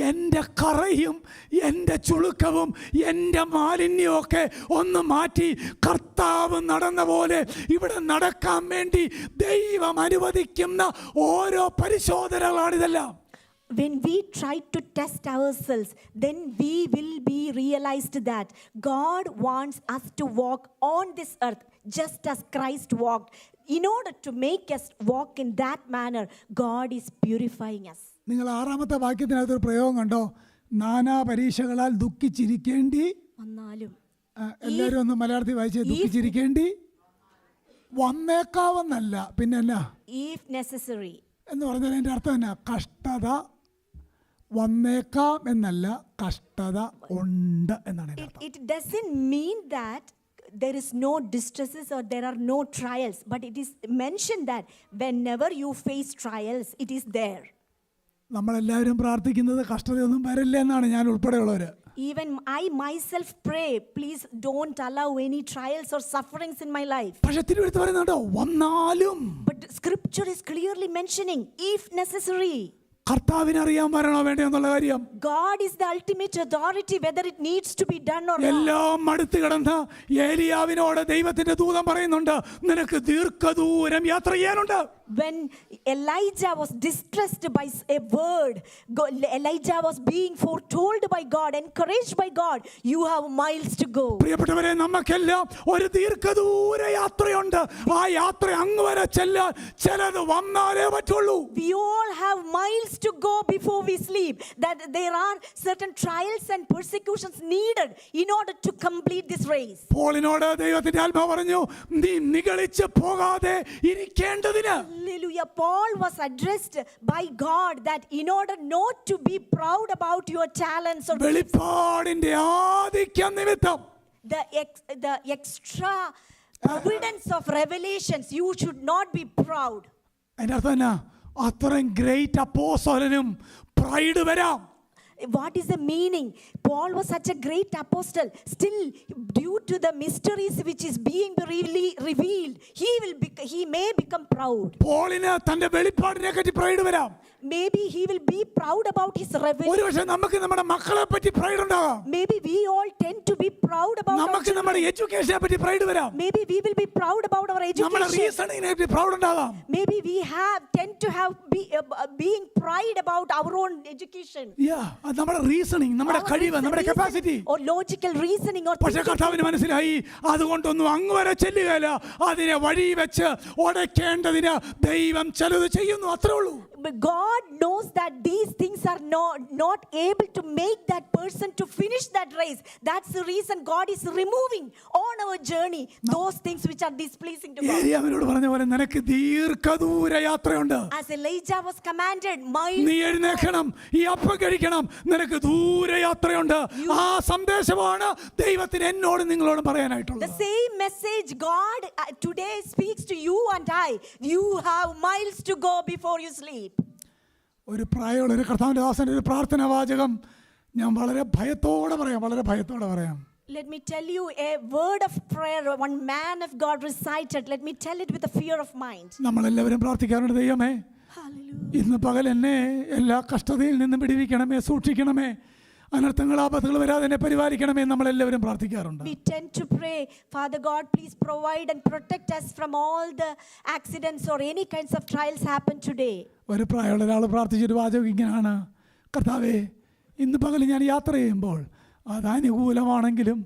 എൻ്റെ കറയും എൻ്റെ ചുളുക്കവും എൻ്റെ മാലിന്യവും ഒക്കെ ഒന്ന് മാറ്റി കർത്താവ് നടന്ന പോലെ ഇവിടെ നടക്കാൻ വേണ്ടി ദൈവം അനുവദിക്കുന്ന ഓരോ പരിശോധനകളാണിതെല്ലാം. When we try to test ourselves, then we will be realized that God wants us to walk on this earth just as Christ walked. in order to make us walk in that manner, God is purifying us. നിങ്ങൾ 6-ാമത്തെ വാക്യത്തിനകത്തൊരു പ്രയോഗം കണ്ടോ? നാനാ പരീക്ഷകളാൽ ദുഃഖിച്ചിരിക്കേണ്ടി. വന്നാലും എല്ലാവരും ഒന്ന് മലയാളത്തിൽ വായിച്ചേ. ദുഃഖിച്ചിരിക്കേണ്ടി വന്നേക്കാവെന്നല്ല, പിന്നെ എന്നാ? if necessary. എന്ന് പറഞ്ഞാൽ എൻ്റെ അർത്ഥം എന്നാ? കഷ്ടത വന്നേക്കാം എന്നല്ല, കഷ്ടത ഉണ്ട് എന്നാണ് എൻ്റെ അർത്ഥം. It doesn't mean that there is no distresses or there are no trials, but it is mentioned that whenever you face trials, it is there. നമ്മളെല്ലാവരും പ്രാർത്ഥിക്കുന്നത് കഷ്ടതയൊന്നും വരില്ല എന്നാണ്, ഞാൻ ഉൾപ്പെടെയുള്ളവർ. Even I myself pray, please don't allow any trials or sufferings in my life. പക്ഷെ തിരുവെടുത്ത് പറയുന്നുണ്ടോ? വന്നാലും. But scripture is clearly mentioning, if necessary. കർത്താവിന് അറിയാൻ വരണോ വേണ്ടോ എന്നുള്ള കാര്യം. God is the ultimate authority whether it needs to be done or not. എല്ലാം മടുത്ത് കിടന്ന ഏലിയാവിനോട് ദൈവത്തിന്റെ ദൂതൻ പറയുന്നുണ്ട്, നിനക്ക് ദീർഘദൂരം യാത്ര ചെയ്യാനുണ്ട്. When Elijah was distressed by a word, Elijah was being foretold by God, encouraged by God, you have miles to go. പ്രിയപ്പെട്ടവരെ, നമുക്കെല്ലാം ഒരു ദീർഘദൂര യാത്രയുണ്ട്. ആ യാത്ര അങ്ങ് വരെ ചെല്ലാൻ ചിലത് വന്നാലേ പറ്റുള്ളൂ. We all have miles to go before we sleep. That there are certain trials and persecutions needed in order to complete this race. പോളിനോട് ദൈവത്തിന്റെ ആത്മാവ് പറഞ്ഞു, നീ നിഗളിച്ച് പോകാതെ ഇരിക്കേണ്ടതിന്. Hallelujah. Paul was addressed by God that in order not to be proud about your talents or വെളിപ്പാടിന്റെ ആധിക്യം നിമിത്തം, the extra evidence of revelations, you should not be proud. അതിന്റെ അർത്ഥം എന്നാ? അത്രയും ഗ്രേറ്റ് അപ്പോസ്തലനും പ്രൈഡ് വരാം. What is the meaning? Paul was such a great apostle. Still, due to the mysteries which is being revealed, he may become proud. പോളിന് തന്റെ വെളിപ്പാടിനെ പറ്റി പ്രൈഡ് വരാം. Maybe he will be proud about his revelation. ഒരുപക്ഷെ നമുക്ക് നമ്മുടെ മക്കളെ പറ്റി പ്രൈഡ് ഉണ്ടാകാം. Maybe we all tend to be proud about our നമുക്ക് നമ്മുടെ children. എഡ്യൂക്കേഷനെ പറ്റി പ്രൈഡ് വരാം. Maybe we will be proud about our നമ്മുടെ education. റീസണിങ്ങിനെ പറ്റി പ്രൗഡ് ഉണ്ടാകാം. Maybe we tend to have being pride about our own education. അത് നമ്മുടെ റീസണിങ്, നമ്മുടെ Our കഴിവ്, നമ്മുടെ reasoning capacity. or logical reasoning or പക്ഷെ കർത്താവിന് മനസ്സിലായി അതുകൊണ്ടൊന്നും അങ്ങ് വരെ ചെല്ലുകയില്ല. അതിനെ വഴി വെച്ച് ഉടയ്ക്കേണ്ടതിന് ദൈവം ചിലത് ചെയ്യുന്നു, അത്രേ ഉള്ളൂ. But God knows that these things are not able to make that person to finish that race. That's the reason God is removing on our journey those things which are displeasing to God. ഏലിയാവിനോട് പറഞ്ഞ പോലെ നിനക്ക് ദീർഘദൂര യാത്രയുണ്ട്. As Elijah was commanded, നീ എഴുന്നേൽക്കണം, ഈ അപ്പം കഴിക്കണം, നിനക്ക് ദൂര യാത്രയുണ്ട്. ആ സന്ദേശമാണ് ദൈവത്തിന് എന്നോട് നിങ്ങളോട് പറയാനായിട്ടുള്ളത്. the same message God today speaks to you and I. You have miles to go before you sleep. ഒരു പ്രായമുള്ള ഒരു കർത്താവിന്റെ ദാസന്റെ ഒരു പ്രാർത്ഥനാ വാചകം ഞാൻ വളരെ ഭയത്തോടെ പറയാം. Let me tell you a word of prayer one man of God recited. Let me tell it with a fear of mind. നമ്മളെല്ലാവരും പ്രാർത്ഥിക്കാറുണ്ട്, ദൈവമേ ഇന്ന് പകൽ എന്നെ എല്ലാ കഷ്ടതയിൽ നിന്നും വിടുവിക്കണമേ, സൂക്ഷിക്കണമേ, അനർത്ഥങ്ങൾ ആപത്തുകൾ വരാതെ എന്നെ പരിപാലിക്കണമേ, നമ്മളെല്ലാവരും പ്രാർത്ഥിക്കാറുണ്ട്. We tend to pray, Father God, please provide and protect us from all the accidents or any kinds of trials happen today. ഒരു പ്രായമുള്ള ഒരാൾ പ്രാർത്ഥിച്ചൊരു വാചകം ഇങ്ങനെയാണ്, കർത്താവേ ഇന്ന് പകൽ ഞാൻ യാത്ര ചെയ്യുമ്പോൾ അത് അനുകൂലമാണെങ്കിലും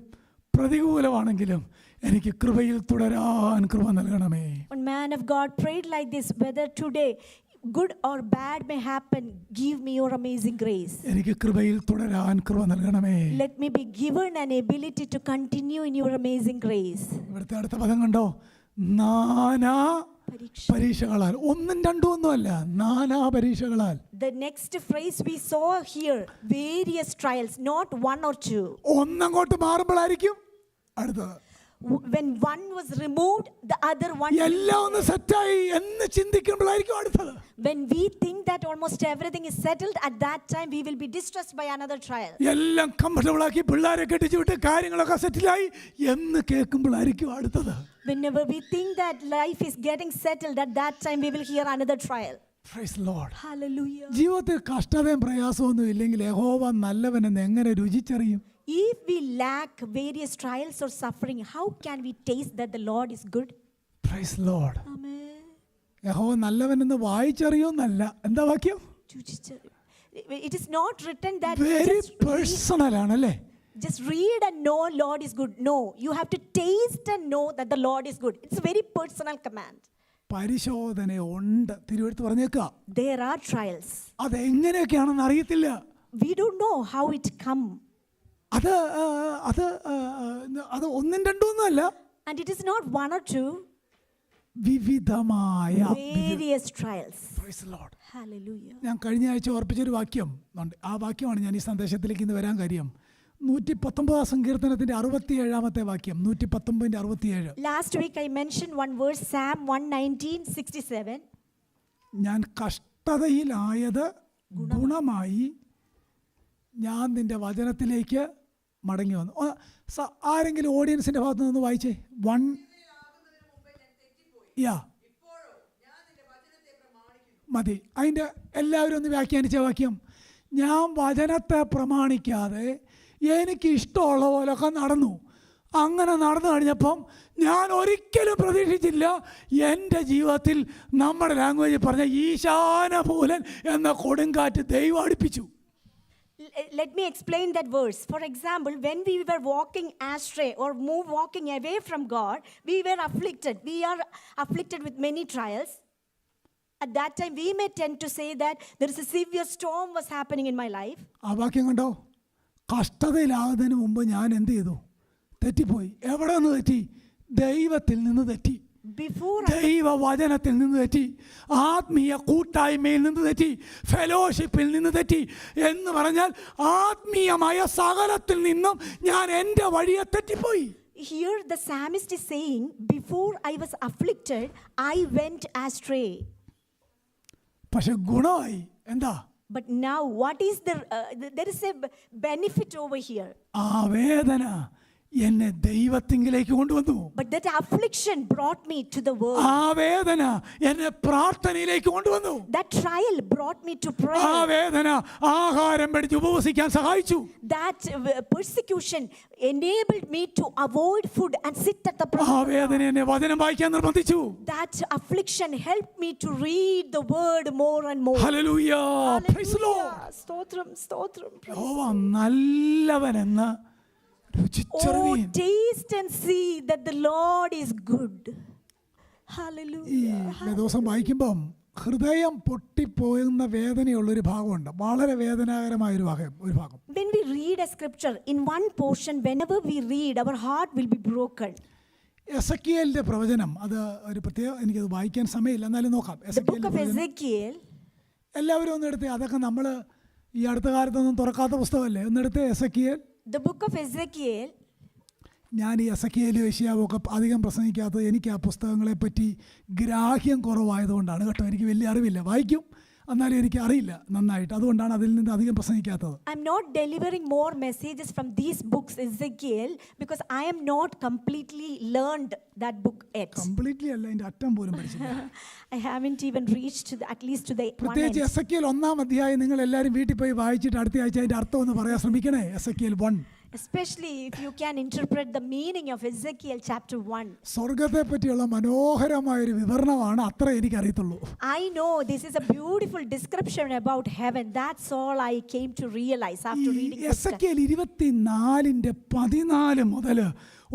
പ്രതികൂലമാണെങ്കിലും എനിക്ക് കൃപയിൽ തുടരാൻ കൃപ നൽകണമേ. One man of God prayed like this, whether today good or bad may happen, give me your amazing grace. എനിക്ക് കൃപയിൽ തുടരാൻ കൃപ നൽകണമേ. Let me be given an ability to continue in your amazing grace. ഇവിടുത്തെ അടുത്ത പദം കണ്ടോ? നാനാ പരീക്ഷകളാൽ. ഒന്നും രണ്ടും ഒന്നുമല്ല, നാനാ പരീക്ഷകളാൽ. The next phrase we saw here, various trials, not one or two. ഒന്നങ്ങോട്ട് മാറുമ്പോഴായിരിക്കും അടുത്തത്. When one was removed, the other one. എല്ലാം ഒന്ന് സെറ്റായി എന്ന് ചിന്തിക്കുമ്പോഴായിരിക്കും അടുത്തത്. When we think that almost everything is settled, at that time we will be distressed by another trial. എല്ലാം കംഫർട്ടബിൾ ആക്കി പിള്ളേരെ കെട്ടിച്ചു വിട്ട് കാര്യങ്ങളൊക്കെ സെറ്റിലായി എന്ന് കേൾക്കുമ്പോഴായിരിക്കും അടുത്തത്. Whenever we think that life is getting settled, at that time we will hear another trial. Praise the Lord. Hallelujah. ജീവിതത്തിൽ കഷ്ടതയും പ്രയാസമൊന്നും ഇല്ലെങ്കിൽ യഹോവ നല്ലവനെന്ന് എങ്ങനെ രുചിച്ചറിയും? If we lack various trials or suffering, how can we taste that the Lord is good? Praise the Lord. Amen. യഹോവ നല്ലവനെന്ന് വായിച്ചറിയോന്നല്ല. എന്താ വാക്യം? It is not written that very personal ആണല്ലേ. just read and know Lord is good. No, you have to taste and know that the Lord is good. It's a very personal command. പരിശോധന ഉണ്ട്. തിരുവെടുത്ത് പറഞ്ഞേക്കുക. There are trials. അതെങ്ങനെയൊക്കെയാണെന്ന് അറിയത്തില്ല. We don't know how it come. അത് ഒന്നും രണ്ടൊന്നും അല്ല. And it is not one or two. വിവിധമായ Various trials. Praise the Lord. Hallelujah. ഞാൻ കഴിഞ്ഞ ആഴ്ച ഓർപ്പിച്ചൊരു വാക്യം ഉണ്ട്. ആ വാക്യമാണ് ഞാൻ ഈ സന്ദേശത്തിലേക്ക് ഇന്ന് വരാൻ കാര്യം. 119 സങ്കീർത്തനത്തിന്റെ 67 വാക്യം. 119:67. Last week I mentioned one verse, Psalm 119:67. ഞാൻ കഷ്ടതയിലായത് ഗുണമായി, ഞാൻ നിന്റെ വചനത്തിലേക്ക് മടങ്ങി വന്നു. ആരെങ്കിലും ഓഡിയൻസിന്റെ ഭാഗത്ത് നിന്ന് വായിച്ചേ. മതി. അതിൻ്റെ എല്ലാവരും ഒന്ന് വ്യാഖ്യാനിച്ച വാക്യം. ഞാൻ വചനത്തെ പ്രമാണിക്കാതെ എനിക്ക് ഇഷ്ടമുള്ള പോലൊക്കെ നടന്നു. അങ്ങനെ നടന്നു കഴിഞ്ഞപ്പം ഞാൻ ഒരിക്കലും പ്രതീക്ഷിച്ചില്ല എൻ്റെ ജീവിതത്തിൽ നമ്മുടെ ലാംഗ്വേജ് പറഞ്ഞ ഈശാനമൂലൻ എന്ന കൊടുങ്കാറ്റ് ദൈവം അടുപ്പിച്ചു. Let me explain that verse. For example, when we were walking astray or walking away from God, we were afflicted. We are afflicted with many trials. At that time, we may tend to say that there is a severe storm was happening in my life. ആ വാക്യം കണ്ടോ? കഷ്ടതയിലാകുന്നതിന് മുമ്പ് ഞാൻ എന്ത് ചെയ്തു? തെറ്റിപ്പോയി. എവിടെ നിന്ന് തെറ്റി? ദൈവത്തിൽ നിന്ന് തെറ്റി. ദൈവവചനത്തിൽ നിന്ന് തെറ്റി, ആത്മീയ കൂട്ടായ്മയിൽ നിന്ന് തെറ്റി, ഫെലോഷിപ്പിൽ നിന്ന് തെറ്റി. എന്ന് പറഞ്ഞാൽ ആത്മീയമായ സകലത്തിൽ നിന്നും ഞാൻ എൻ്റെ വഴിയെ തെറ്റിപ്പോയി. Here the psalmist is saying, before I was afflicted, I went astray. പക്ഷെ ഗുണമായി എന്താ? But now what is there is a benefit over here. ആ വേദന എന്നെ ദൈവത്തിങ്കിലേക്ക് കൊണ്ടുവന്നു. But that affliction brought me to the word. ആ വേദന എന്നെ പ്രാർത്ഥനയിലേക്ക് കൊണ്ടുവന്നു. That trial brought me to prayer. ആ വേദന ആഹാരം പിടിച്ച് ഉപവസിക്കാൻ സഹായിച്ചു. That persecution enabled me to avoid food and sit at the prayer. ആ വേദന എന്നെ വചനം വായിക്കാൻ നിർബന്ധിച്ചു. That affliction helped me to read the word more and more. Hallelujah. Praise the Lord. Stotram. യഹോവ നല്ലവനെന്ന് Oh, taste and see that the Lord is good. Hallelujah. ഈ ദിവസം വായിക്കുമ്പം ഹൃദയം പൊട്ടിപ്പോകുന്ന വേദനയുള്ളൊരു ഭാഗമുണ്ട്. വളരെ വേദനാകരമായൊരു ഭാഗം. When we read a scripture, in one portion, whenever we read, our heart will be broken. എസെക്കിയേലിന്റെ പ്രവചനം, അത് ഒരു പ്രത്യേകം, എനിക്കത് വായിക്കാൻ സമയമില്ല, എന്നാലും നോക്കാം. The book of Ezekiel. എല്ലാവരും ഒന്നെടുത്ത്, അതൊക്കെ നമ്മൾ ഈ അടുത്ത കാലത്തൊന്നും തുറക്കാത്ത പുസ്തകമല്ലേ, ഒന്നെടുത്ത് Ezekiel. The book of Ezekiel. ഞാൻ ഈ എസെക്കിയേലും യെശയ്യാവൊക്കെ അധികം പ്രസംഗിക്കാത്തത് എനിക്ക് ആ പുസ്തകങ്ങളെപ്പറ്റി ഗ്രാഹ്യം കുറവായതുകൊണ്ടാണ് കേട്ടോ. എനിക്ക് വലിയ അറിവില്ല, വായിക്കും, എന്നാലും എനിക്ക് അറിയില്ല നന്നായിട്ട്. അതുകൊണ്ടാണ് അതിൽ നിന്ന് അധികം പ്രസംഗിക്കാത്തത്. I'm not delivering more messages from these books, Ezekiel, because I am not completely learned that book yet. Completely അല്ല, അതിൻ്റെ അറ്റം പോലും പഠിച്ചില്ല. I haven't even reached at least to the one end. പ്രത്യേകിച്ച് എസെക്കിയേൽ 1-ാം അധ്യായം നിങ്ങൾ എല്ലാവരും വീട്ടിൽ പോയി വായിച്ചിട്ട് അടുത്ത ആഴ്ച അതിൻ്റെ അർത്ഥം ഒന്ന് പറയാൻ ശ്രമിക്കണേ. Ezekiel 1. Especially if you can interpret the meaning of Ezekiel chapter 1. സ്വർഗ്ഗത്തെ പറ്റിയുള്ള മനോഹരമായൊരു വിവരണമാണ്, അത്ര എനിക്കറിയത്തുള്ളൂ. I know this is a beautiful description about heaven. That's all I came to realize after reading this. Ezekiel 24:14 മുതൽ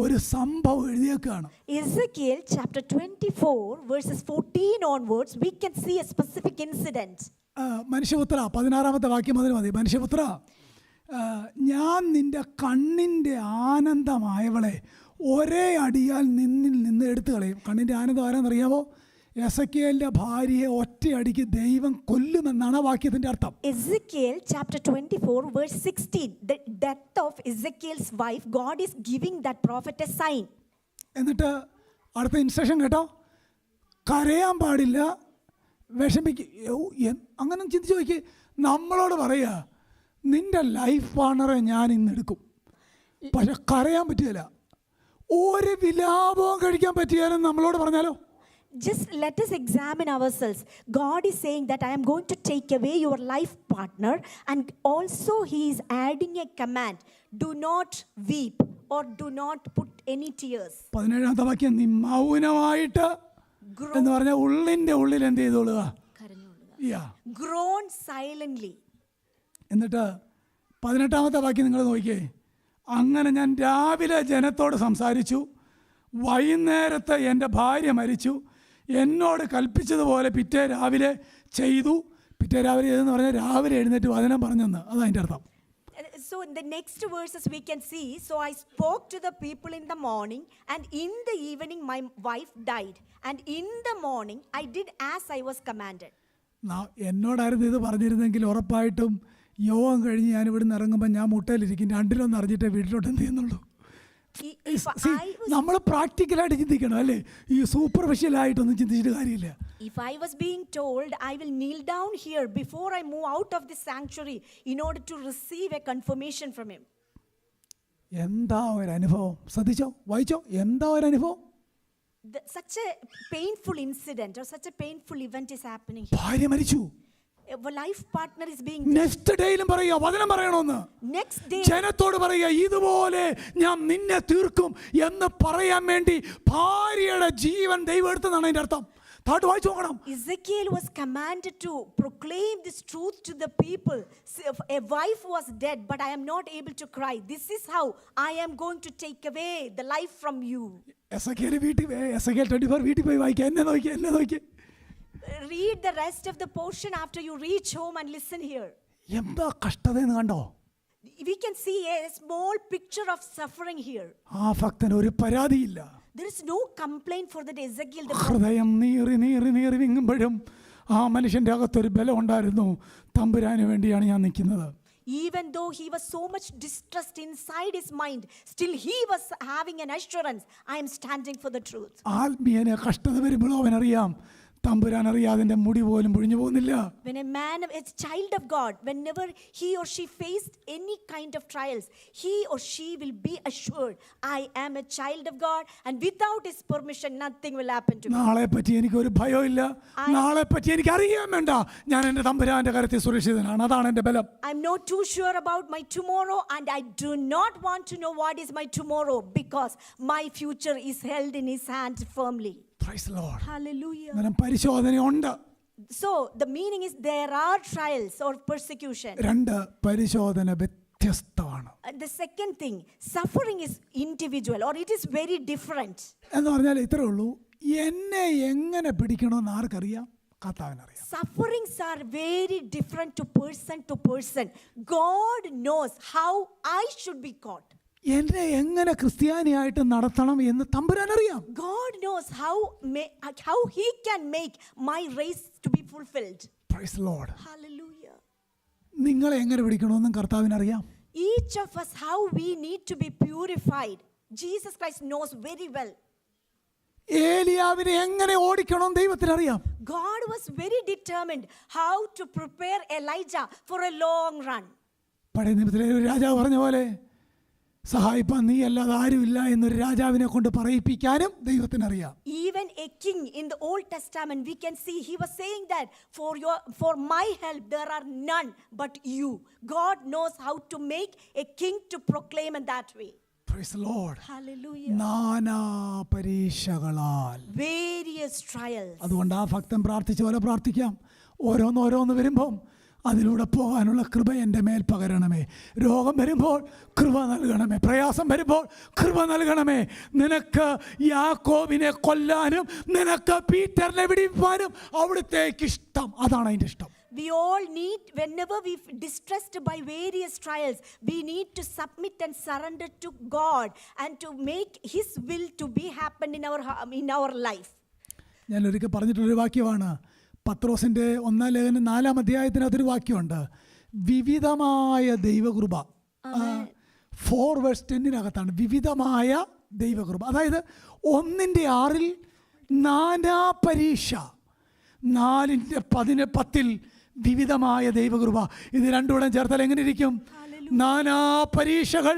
ഒരു സംഭവം എഴുതിയേക്കാണ്. Ezekiel chapter 24 verses 14 onwards, we can see a specific incident. മനുഷ്യപുത്ര, 16-ാമത്തെ വാക്യം മുതൽ മതി. മനുഷ്യപുത്ര, ഞാൻ നിന്റെ കണ്ണിൻ്റെ ആനന്ദമായവളെ ഒരേ അടിയാൽ നിന്നിൽ നിന്ന് എടുത്തു കളയും. കണ്ണിൻ്റെ ആനന്ദം ആരാന്നറിയാവോ? എസെക്കിയേലിന്റെ ഭാര്യയെ ഒറ്റയടിക്ക് ദൈവം കൊല്ലുമെന്നാണ് വാക്യത്തിന്റെ അർത്ഥം. Ezekiel chapter 24 verse 16, the death of Ezekiel's wife, God is giving that prophet a sign. എന്നിട്ട് അടുത്ത ഇൻസ്ട്രക്ഷൻ കേട്ടോ, കരയാൻ പാടില്ല, അങ്ങനെ ചിന്തിച്ചു നോക്കി. നമ്മളോട് പറയുക, നിന്റെ ലൈഫ് പാർട്ണറെ ഞാൻ ഇന്നെടുക്കും, പക്ഷെ കരയാൻ പറ്റുകയില്ല, ഒരു വിലാപവും കഴിക്കാൻ പറ്റിയാലും നമ്മളോട് പറഞ്ഞാലോ. Just let us examine ourselves. God is saying that I am going to take away your life partner, and also he is adding a command, do not weep or do not put any tears. 17-ാമത്തെ വാക്യം, നീ മൗനമായിട്ട് എന്ന് പറഞ്ഞാൽ ഉള്ളിൻ്റെ ഉള്ളിൽ എന്ത് ചെയ്തോളുക? Groan silently. എന്നിട്ട് 18-ാമത്തെ വാക്യം നിങ്ങൾ നോക്കിയേ. അങ്ങനെ ഞാൻ രാവിലെ ജനത്തോട് സംസാരിച്ചു, വൈകുന്നേരത്ത് എൻ്റെ ഭാര്യ മരിച്ചു, എന്നോട് കൽപ്പിച്ചതുപോലെ പിറ്റേ രാവിലെ ചെയ്തു. പിറ്റേ രാവിലെ ചെയ്തെന്ന് പറഞ്ഞാൽ രാവിലെ എഴുന്നേറ്റ് വചനം പറഞ്ഞെന്ന്, അതാണ് അതിൻ്റെ അർത്ഥം. So in the next verses we can see, so I spoke to the people in the morning, and in the evening my wife died, and in the morning I did as I was commanded. എന്നോടായിരുന്നു ഇത് പറഞ്ഞിരുന്നെങ്കിൽ ഉറപ്പായിട്ടും യോഗം കഴിഞ്ഞ് ഞാൻ ഇവിടെ നിന്ന് ഇറങ്ങുമ്പോൾ ഞാൻ മുട്ടയിലിരിക്കും, രണ്ടിലൊന്നും അറിഞ്ഞിട്ടേ വീട്ടിലോട്ട് എന്ത് ചെയ്യുന്നുള്ളൂ. നമ്മൾ പ്രാക്ടിക്കലായിട്ട് ചിന്തിക്കണം അല്ലേ, ഈ സൂപ്പർഫിഷ്യലായിട്ടൊന്നും ചിന്തിച്ചിട്ട് കാര്യമില്ല. If I was being told I will kneel down here before I move out of this sanctuary in order to receive a confirmation from him. എന്താ ഒരു അനുഭവം, ശ്രദ്ധിച്ചോ, വായിച്ചോ, എന്താ ഒരു അനുഭവം. Such a painful incident or such a painful event is happening. ഭാര്യ മരിച്ചു. A life partner is being next ഡേയിലും പറയുക വചനം പറയണമെന്ന്. next day ജനത്തോട് പറയുക ഇതുപോലെ ഞാൻ നിന്നെ തീർക്കും എന്ന് പറയാൻ വേണ്ടി ഭാര്യയുടെ ജീവൻ ദൈവം എടുത്തതാണ് അതിന്റെ അർത്ഥം. താട്ട് വായിച്ചു നോക്കണം. Ezekiel was commanded to proclaim this truth to the people. A wife was dead, but I am not able to cry. This is how I am going to take away the life from you. Ezekiel 24 വീട്ടിൽ പോയി വായിക്കുക. എന്നെ നോക്കി. Read the rest of the portion after you reach home and listen here. എന്താ കഷ്ടതയെന്ന് കണ്ടോ. We can see a small picture of suffering here. ആ ഭക്തന് ഒരു പരാതിയില്ല. There is no complaint for that Ezekiel. ഹൃദയം നീറി വിങ്ങുമ്പോഴും ആ മനുഷ്യൻ്റെ അകത്തൊരു ബലം ഉണ്ടായിരുന്നു, തമ്പുരാന് വേണ്ടിയാണ് ഞാൻ നിൽക്കുന്നത്. Even though he was so much distressed inside his mind, still he was having an assurance, I am standing for the truth. ആത്മീയന് കഷ്ടത വരുമ്പോഴോ അവനറിയാം തമ്പുരാൻ അറിയാതെ മുടി പോലും പൊഴിഞ്ഞു പോകുന്നില്ല. When a man, a child of God, whenever he or she faced any kind of trials, he or she will be assured, I am a child of God, and without his permission nothing will happen to me. നാളെ പറ്റി എനിക്ക് ഒരു ഭയമില്ല, നാളെ പറ്റി എനിക്ക് അറിയാൻ വേണ്ട, ഞാൻ എൻ്റെ തമ്പുരാന്റെ കരത്തിൽ സുരക്ഷിതനാണ്, അതാണ് എൻ്റെ ബലം. I'm not too sure about my tomorrow, and I do not want to know what is my tomorrow, because my future is held in his hand firmly. Praise the Lord. Hallelujah. പരിശോധനയുണ്ട്. So the meaning is there are trials or persecution. രണ്ട്, പരിശോധന വ്യത്യസ്തമാണ്. The second thing, suffering is individual or it is very different. എന്ന് പറഞ്ഞാൽ ഇത്രേ ഉള്ളൂ, എന്നെ എങ്ങനെ പിടിക്കണമെന്ന് ആർക്കറിയാം? കർത്താവിനറിയാം. Sufferings are very different to person. God knows how I should be caught. എന്നെ എങ്ങനെ ക്രിസ്ത്യാനിയായിട്ട് നടത്തണം എന്ന് തമ്പുരാൻ അറിയാം. God knows how he can make my race to be fulfilled. Praise the Lord. Hallelujah. നിങ്ങളെ എങ്ങനെ പിടിക്കണമെന്നും കർത്താവിനറിയാം. Each of us how we need to be purified. Jesus Christ knows very well. ഏലിയാവിനെ എങ്ങനെ ഓടിക്കണം ദൈവത്തിനറിയാം. God was very determined how to prepare Elijah for a long run. പഴയ നിയമത്തിലെ ഒരു രാജാവ് പറഞ്ഞ പോലെ സഹായിപ്പാൻ നീ അല്ലാതെ ആരുമില്ല എന്നൊരു രാജാവിനെ കൊണ്ട് പറയിപ്പിക്കാനും ദൈവത്തിനറിയാം. Even a king in the Old Testament, we can see he was saying that for my help there are none but you. God knows how to make a king to proclaim in that way. Praise the Lord. Hallelujah. നാനാ പരീക്ഷകളാൽ, Various trials. അതുകൊണ്ട് ആ ഭക്തൻ പ്രാർത്ഥിച്ച പോലെ പ്രാർത്ഥിക്കാം. ഓരോന്ന് വരുമ്പം അതിലൂടെ പോകാനുള്ള കൃപ എൻ്റെ മേൽ പകരണമേ. രോഗം വരുമ്പോൾ കൃപ നൽകണമേ, പ്രയാസം വരുമ്പോൾ കൃപ നൽകണമേ. നിനക്ക് യാക്കോബിനെ കൊല്ലാനും നിനക്ക് പീറ്ററിനെ വിടിപ്പാനും അവിടുത്തേക്ക് ഇഷ്ടം, അതാണ് അതിൻ്റെ ഇഷ്ടം. We all need, whenever we distressed by various trials, we need to submit and surrender to God and to make his will to be happen in our life. ഞാൻ ഒരിക്കൽ പറഞ്ഞിട്ടുള്ളൊരു വാക്യമാണ്, പത്രോസിൻ്റെ 1 ലേഖനം 4 അധ്യായത്തിനകത്തൊരു വാക്യമുണ്ട്, വിവിധമായ ദൈവകൃപ. 4:10 വിവിധമായ ദൈവകൃപ. അതായത് 1:6 നാനാ പരീക്ഷ, 4:10 വിവിധമായ ദൈവകൃപ. ഇത് രണ്ടുകൂടെ ചേർത്താൽ എങ്ങനെ ഇരിക്കും? നാനാ പരീക്ഷകൾ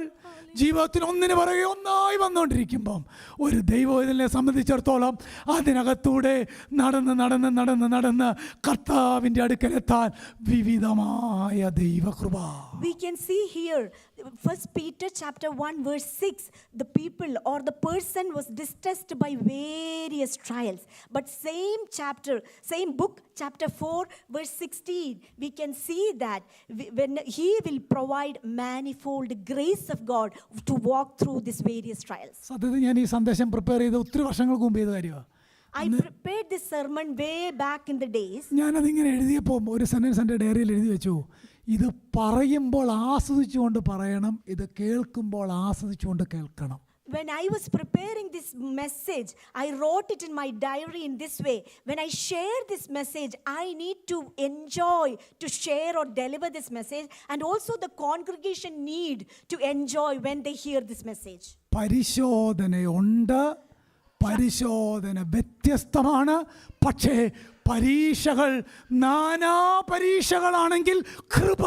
ജീവിതത്തിൽ ഒന്നിന് പുറകെ ഒന്നായി വന്നുകൊണ്ടിരിക്കുമ്പം ഒരു ദൈവത്തിനെ സംബന്ധിച്ചിടത്തോളം അതിനകത്തൂടെ നടന്ന് കർത്താവിൻ്റെ അടുക്കലെത്താൻ വിവിധമായ ദൈവകൃപ. We can see here 1 Peter chapter 1 verse 6, the people or the person was distressed by various trials. But same book chapter 4 verse 16, we can see that when he will provide manifold grace of God to walk through these various trials. സത്യത്തിൽ ഞാൻ ഈ സന്ദേശം പ്രിപ്പയർ ചെയ്ത് ഒത്തിരി വർഷങ്ങൾക്ക് മുമ്പ് ചെയ്ത കാര്യമാണ്. I prepared this sermon way back in the days. ഞാനതിങ്ങനെ എഴുതിയപ്പോൾ ഒരു സെൻറ്റൻസ് എൻ്റെ ഡയറിയിൽ എഴുതി വെച്ചു, ഇത് പറയുമ്പോൾ ആസ്വദിച്ചുകൊണ്ട് പറയണം, ഇത് കേൾക്കുമ്പോൾ ആസ്വദിച്ചുകൊണ്ട് കേൾക്കണം. When I was preparing this message, I wrote it in my diary in this way. When I share this message, I need to enjoy to share or deliver this message, and also the congregation need to enjoy when they hear this message. പരിശോധനയുണ്ട്, പരിശോധന വ്യത്യസ്തമാണ്. പക്ഷേ പരീക്ഷകൾ നാനാ പരീക്ഷകളാണെങ്കിൽ കൃപ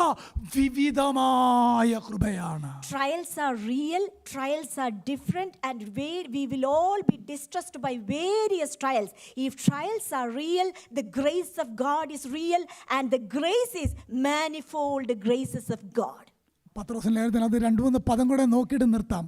വിവിധമായ കൃപയാണ്. Trials are real, trials are different, and we will all be distressed by various trials. If trials are real, the grace of God is real, and the grace is manifold graces of God. പത്രോസിന്റെ ലേഖനത്തിൽ അത് 2-3 പദം കൂടെ നോക്കിയിട്ട് നിർത്താം,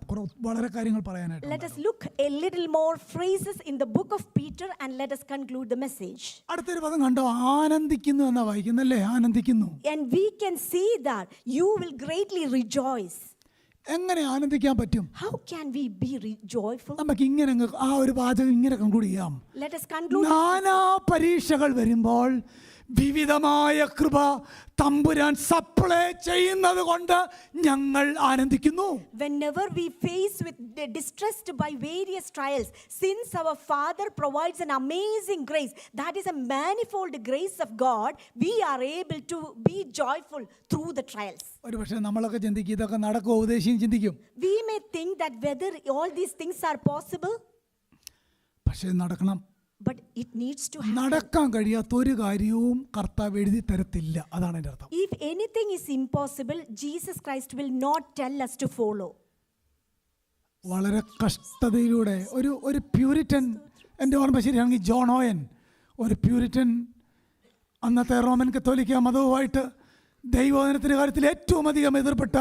വളരെ കാര്യങ്ങൾ പറയാനായിട്ട്. Let us look a little more phrases in the book of Peter and let us conclude the message. അടുത്തൊരു പദം കണ്ടോ, ആനന്ദിക്കുന്നു എന്നാ വായിക്കുന്നല്ലേ, ആനന്ദിക്കുന്നു. And we can see that you will greatly rejoice. എങ്ങനെ ആനന്ദിക്കാൻ പറ്റും? How can we be joyful? നമുക്ക് ഇങ്ങനെ ആ ഒരു വാചകം ഇങ്ങനെ കൺക്ലൂഡ് ചെയ്യാം. Let us conclude. നാനാ പരീക്ഷകൾ വരുമ്പോൾ വിവിധമായ കൃപ തമ്പുരാൻ സപ്ലൈ ചെയ്യുന്നത് കൊണ്ട് ഞങ്ങൾ ആനന്ദിക്കുന്നു. Whenever we face with distressed by various trials, since our Father provides an amazing grace, that is a manifold grace of God, we are able to be joyful through the trials. ഒരു പക്ഷേ നമ്മളൊക്കെ ചിന്തിക്കും ഇതൊക്കെ നടക്കുമോ, ഉപദേശിയും ചിന്തിക്കും. We may think that whether all these things are possible, പക്ഷേ നടക്കണം. but it needs to happen. നടക്കാൻ കഴിയാത്ത ഒരു കാര്യവും കർത്താവ് എഴുതി തരത്തില്ല, അതാണ് എൻ്റെ അർത്ഥം. If anything is impossible, Jesus Christ will not tell us to follow. വളരെ കഷ്ടതയിലൂടെ ഒരു പ്യൂരിറ്റൻ, എൻ്റെ ഓർമ്മ ശരിയാണെങ്കിൽ ജോൺ ഓയൻ, ഒരു പ്യൂരിറ്റൻ, അന്നത്തെ റോമൻ കത്തോലിക്ക മതവുമായിട്ട് ദൈവവചനത്തിൻ്റെ കാര്യത്തിൽ ഏറ്റവും അധികം എതിർപ്പെട്ട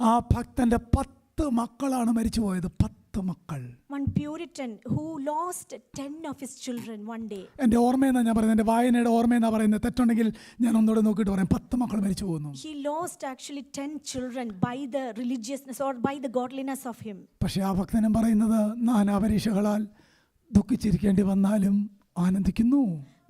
ആ ഭക്തൻ്റെ 10 മക്കളാണ് മരിച്ചു പോയത്. 10 മക്കൾ. One Puritan who lost 10 of his children one day. എൻ്റെ ഓർമ്മയെന്നാണ് ഞാൻ പറയുന്നത്, എൻ്റെ വായനയുടെ ഓർമ്മയെന്നാണ് പറയുന്നത്. തെറ്റുണ്ടെങ്കിൽ ഞാൻ ഒന്നുകൂടെ നോക്കിയിട്ട് പറയാം. 10 മക്കൾ മരിച്ചു പോകുന്നു. He lost actually 10 children by the religiousness or by the godliness of him. പക്ഷേ ആ ഭക്തനും പറയുന്നത് നാനാ പരീക്ഷകളാൽ ദുഃഖിച്ചിരിക്കേണ്ടി വന്നാലും ആനന്ദിക്കുന്നു.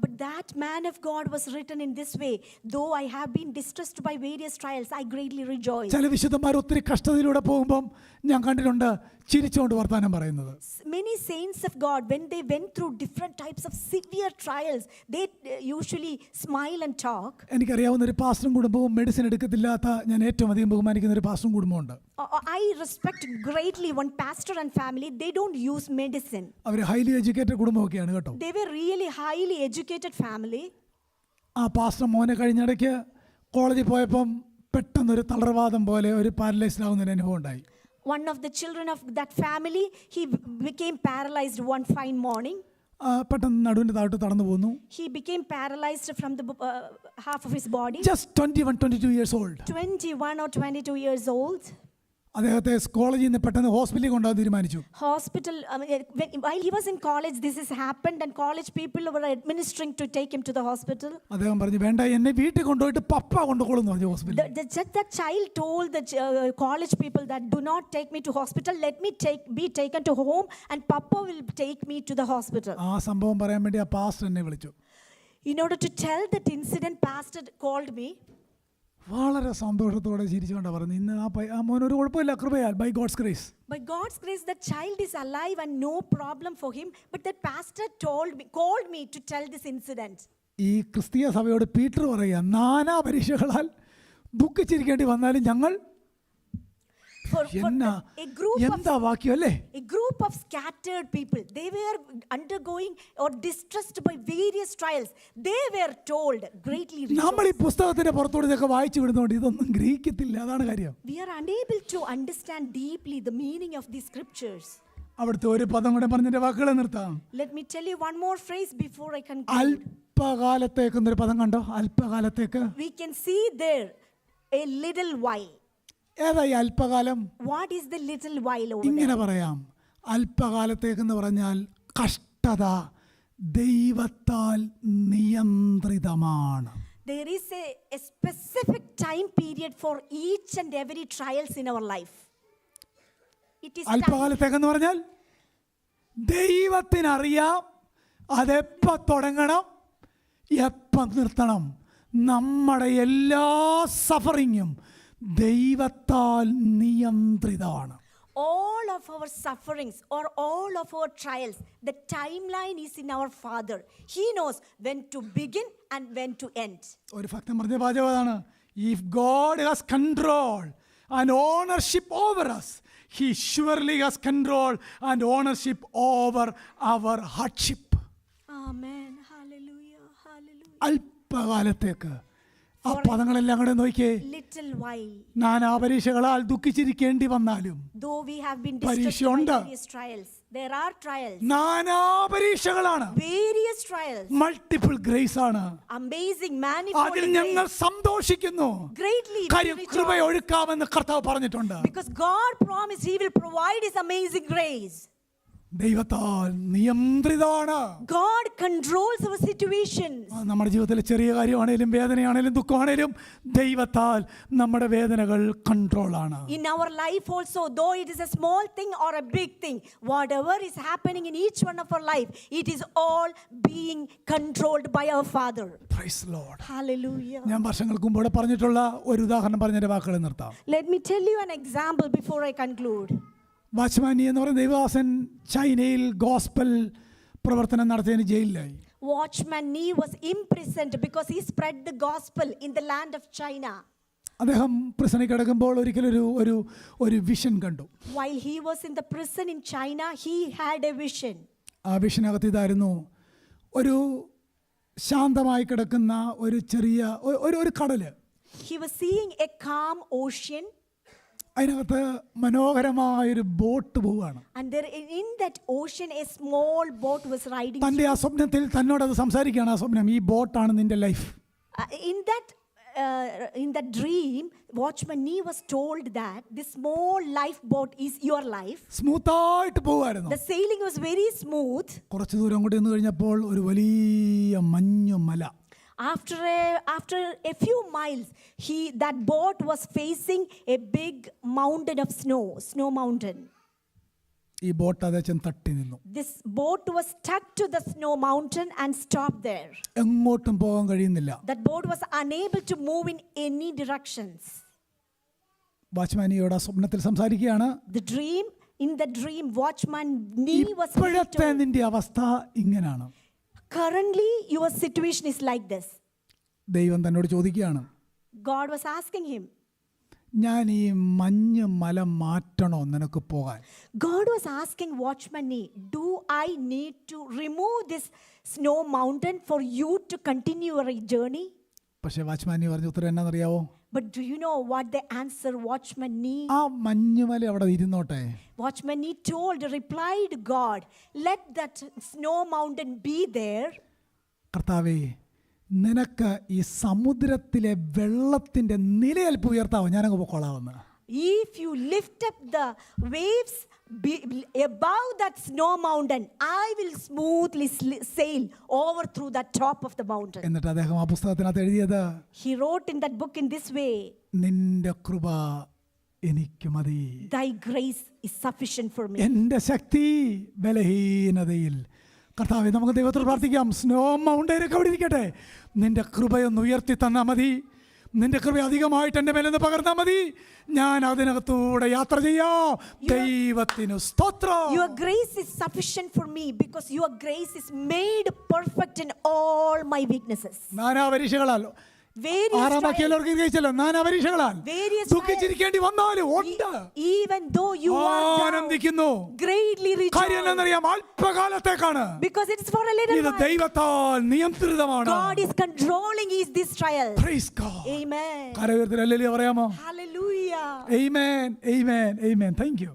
But that man of God was written in this way, though I have been distressed by various trials, I greatly rejoice. ചില വിശുദ്ധന്മാർ ഒത്തിരി കഷ്ടതയിലൂടെ പോകുമ്പം ഞാൻ കണ്ടിട്ടുണ്ട് ചിരിച്ചുകൊണ്ട് വർത്താനം പറയുന്നത്. Many saints of God, when they went through different types of severe trials, they usually smile and talk. എനിക്കറിയാവുന്ന ഒരു പാസ്റ്ററും കുടുംബവും മെഡിസിൻ എടുക്കത്തില്ലാത്ത, ഞാൻ ഏറ്റവും അധികം ബഹുമാനിക്കുന്ന ഒരു പാസ്റ്ററും കുടുംബമുണ്ട്. I respect greatly one pastor and family. They don't use medicine. അവർ ഹൈലി എഡ്യൂക്കേറ്റഡ് കുടുംബമൊക്കെയാണ് കേട്ടോ. They were really highly educated family. ആ പാസ്റ്റർ മോനെ കഴിഞ്ഞിടയ്ക്ക് കോളേജിൽ പോയപ്പം പെട്ടെന്നൊരു തളർവാദം പോലെ ഒരു പാരലൈസ്ഡ് ആവുന്ന ഒരു അനുഭവം ഉണ്ടായി. One of the children of that family, he became paralyzed one fine morning. പെട്ടെന്ന് നടുവിൻ്റെ താഴോട്ട് തടന്നു പോന്നു. He became paralyzed from the half of his body. Just 21-22 years old. 21 or 22 years old. അദ്ദേഹത്തെ കോളേജിൽ നിന്ന് പെട്ടെന്ന് ഹോസ്പിറ്റലിൽ കൊണ്ടുപോകാൻ തീരുമാനിച്ചു. Hospital, while he was in college, this has happened, and college people were administering to take him to the hospital. അദ്ദേഹം പറഞ്ഞു, വേണ്ട, എന്നെ വീട്ടിൽ കൊണ്ടുപോയിട്ട് പപ്പ കൊണ്ടുപോകും എന്ന് പറഞ്ഞു ഹോസ്പിറ്റലിൽ. The child told the college people that do not take me to hospital, let me be taken to home, and papa will take me to the hospital. ആ സംഭവം പറയാൻ വേണ്ടി ആ പാസ്റ്റർ എന്നെ വിളിച്ചു. In order to tell that incident, pastor called me. വളരെ സന്തോഷത്തോടെ ചിരിച്ചുകൊണ്ടാണ് പറഞ്ഞു, ഇന്ന് ആ മോൻ ഒരു കുഴപ്പമില്ല, കൃപയാൽ, by God's grace. By God's grace, the child is alive and no problem for him. But that pastor called me to tell this incident. ഈ ക്രിസ്തീയ സഭയോട് പീറ്റർ പറയുക, നാനാ പരീക്ഷകളാൽ ദുഃഖിച്ചിരിക്കേണ്ടി വന്നാലും ഞങ്ങൾ എന്താ വാക്യം അല്ലേ? A group of scattered people, they were undergoing or distressed by various trials. They were told greatly rejoice. നമ്മൾ ഈ പുസ്തകത്തിന്റെ പുറത്തോടെ ഇതൊക്കെ വായിച്ചു വിടുന്നതുകൊണ്ട് ഇതൊന്നും ഗ്രഹിക്കത്തില്ല, അതാണ് കാര്യം. We are unable to understand deeply the meaning of these scriptures. അവിടുത്തെ ഒരു പദം കൂടെ പറഞ്ഞതിന്റെ വാക്കുകളെ നിർത്താം. Let me tell you one more phrase before I conclude. അല്പകാലത്തേക്ക് എന്നൊരു പദം കണ്ടോ? അല്പകാലത്തേക്ക്. We can see there a little while. ഏതാ ഈ അല്പകാലം? What is the little while over ഇങ്ങനെ there? പറയാം, അല്പകാലത്തേക്കെന്ന് പറഞ്ഞാൽ കഷ്ടത ദൈവത്താൽ നിയന്ത്രിതമാണ്. There is a specific time period for each and every trials in our life. It is അല്പകാലത്തേക്കെന്ന് പറഞ്ഞാൽ ദൈവത്തിനറിയാം അതെപ്പോൾ തുടങ്ങണം, എപ്പം നിർത്തണം. നമ്മുടെ എല്ലാ സഫറിങ്ങും ദൈവത്താൽ നിയന്ത്രിതമാണ്. All of our sufferings or all of our trials, the timeline is in our Father. He knows when to begin and when to end. ഒരു ഭക്തൻ പറഞ്ഞ വാചകമാണ്, if God has control and ownership over us, he surely has control and ownership over our hardship. Amen. Hallelujah. Hallelujah. അല്പകാലത്തേക്ക് ആ പദങ്ങളെല്ലാം കൂടെ നോക്കിയേ. Little while. നാനാപരീക്ഷകളാൽ ദുഃഖിച്ചിരിക്കേണ്ടി വന്നാലും, Though we have been distressed by പരീക്ഷയുണ്ട്. various trials, there are trials. നാനാപരീക്ഷകളാണ്, Various trials. Multiple grace ആണ്. Amazing, manifold അതിൽ ഞങ്ങൾ grace. സന്തോഷിക്കുന്നു. Greatly we കാര്യം rejoice. കൃപ ഒഴുക്കാമെന്ന് കർത്താവ് പറഞ്ഞിട്ടുണ്ട്. Because God promised He will provide His amazing grace. ദൈവത്താൽ നിയന്ത്രിതമാണ്. God controls our situations. നമ്മുടെ ജീവിതത്തിലെ ചെറിയ കാര്യമാണേലും വേദനയാണേലും ദുഃഖമാണേലും ദൈവത്താൽ നമ്മുടെ വേദനകൾ കൺട്രോളാണ്. In our life also, though it is a small thing or a big thing, whatever is happening in each one of our life, it is all being controlled by our Father. Praise the Lord. Hallelujah. ഞാൻ വർഷങ്ങൾക്ക് മുമ്പ് ഇവിടെ പറഞ്ഞിട്ടുള്ള ഒരു ഉദാഹരണം പറഞ്ഞതിന്റെ വാക്കുകൾ നിർത്താം. Let me tell you an example before I conclude. വാച്ച്മാനി എന്ന് പറയുന്ന ദൈവദാസൻ ചൈനയിൽ ഗോസ്പൽ പ്രവർത്തനം നടത്തിയതിന് ജയിലിലായി. Watchman Nee was imprisoned because he spread the gospel in the land of China. അദ്ദേഹം പ്രിസണിൽ കിടക്കുമ്പോൾ ഒരിക്കലൊരു ഒരു ഒരു വിഷൻ കണ്ടു. While he was in the prison in China, he had a vision. ആ വിഷനകത്ത് ഇതായിരുന്നു, ഒരു ശാന്തമായി കിടക്കുന്ന ഒരു ചെറിയ ഒരു കടല്. He was seeing a calm ocean. അതിനകത്ത് മനോഹരമായൊരു ബോട്ട് പോവുകയാണ്. And there in that ocean a small boat was riding. തൻ്റെ ആ സ്വപ്നത്തിൽ തന്നോടത് സംസാരിക്കുകയാണ്. ആ സ്വപ്നം, ഈ ബോട്ടാണ് നിന്റെ life. In that dream, Watchman Nee was told that this small lifeboat is your life. സ്മൂത്തായിട്ട് പോവായിരുന്നു. The sailing was very smooth. കുറച്ച് ദൂരം കൂടി നിന്ന് കഴിഞ്ഞപ്പോൾ ഒരു വലിയ മഞ്ഞു മല. After a few miles, that boat was facing a big mountain of snow mountain. ഈ ബോട്ട് അതേ തട്ടി നിന്നു. This boat was stuck to the snow mountain and stopped there. എങ്ങോട്ടും പോകാൻ കഴിയുന്നില്ല. That boat was unable to move in any directions. വാച്ച്മാനിയോട് ആ സ്വപ്നത്തിൽ സംസാരിക്കുകയാണ്. In the dream, Watchman Nee was ഇപ്പോഴത്തെ told, നിന്റെ അവസ്ഥ ഇങ്ങനാണ്. currently your situation is like this. ദൈവം തന്നോട് ചോദിക്കുകയാണ്, God was asking him. ഞാൻ ഈ മഞ്ഞ് മല മാറ്റണോ നിനക്ക് പോകാൻ? God was asking Watchman Nee, do I need to remove this snow mountain for you to continue your journey? പക്ഷേ വാച്ച്മാനി പറഞ്ഞ ഉത്തരം എന്നാണെന്നറിയാവോ? But do you know what the answer Watchman Nee? ആ മഞ്ഞുമല അവിടെ ഇരുന്നോട്ടെ. Watchman Nee replied God, let that snow mountain be there. കർത്താവേ, നിനക്ക് ഈ സമുദ്രത്തിലെ വെള്ളത്തിന്റെ നിലയൽപ്പ് ഉയർത്താവോ, ഞാനങ്ങ് പൊക്കോളാമെന്ന്. If you lift up the waves above that snow mountain, I will smoothly sail over through the top of the mountain. എന്നിട്ട് അദ്ദേഹം ആ പുസ്തകത്തിനകത്ത് എഴുതിയത്, He wrote in that book in this way, നിന്റെ കൃപ എനിക്ക് മതി. Thy grace is sufficient for me. എൻ്റെ ശക്തി ബലഹീനതയിൽ. കർത്താവേ, നമുക്ക് ദൈവത്തോട് പ്രാർത്ഥിക്കാം. സ്നോ മൗണ്ടനൊക്കെ അവിടെ ഇരിക്കട്ടെ, നിന്റെ കൃപയൊന്ന് ഉയർത്തി തന്നാൽ മതി. നിന്റെ കൃപ അധികമായിട്ട് എൻ്റെ മേലെന്ന് പകർന്നാൽ മതി. ഞാൻ അതിനകത്തൂടെ യാത്ര ചെയ്യാം. ദൈവത്തിന് സ്തോത്രം. Your grace is sufficient for me because your grace is made perfect in all my weaknesses. നാനാപരീക്ഷകളാൽ നാനാപരീക്ഷകളാൽ ദുഃഖിച്ചിരിക്കേണ്ടി വന്നാലും ഉണ്ട്. Even though you are ആനന്ദിക്കുന്നു. greatly കാര്യം എന്താണെന്നറിയാം, അല്പകാലത്തേക്കാണ്. because it is for a little ഇത് while. ദൈവത്താൽ നിയന്ത്രിതമാണ്. God is controlling this trial. Praise God. Amen. കരകീർത്തനം ഹല്ലേലൂയ പറയാമോ? Hallelujah. Amen. Amen. Amen. Thank you.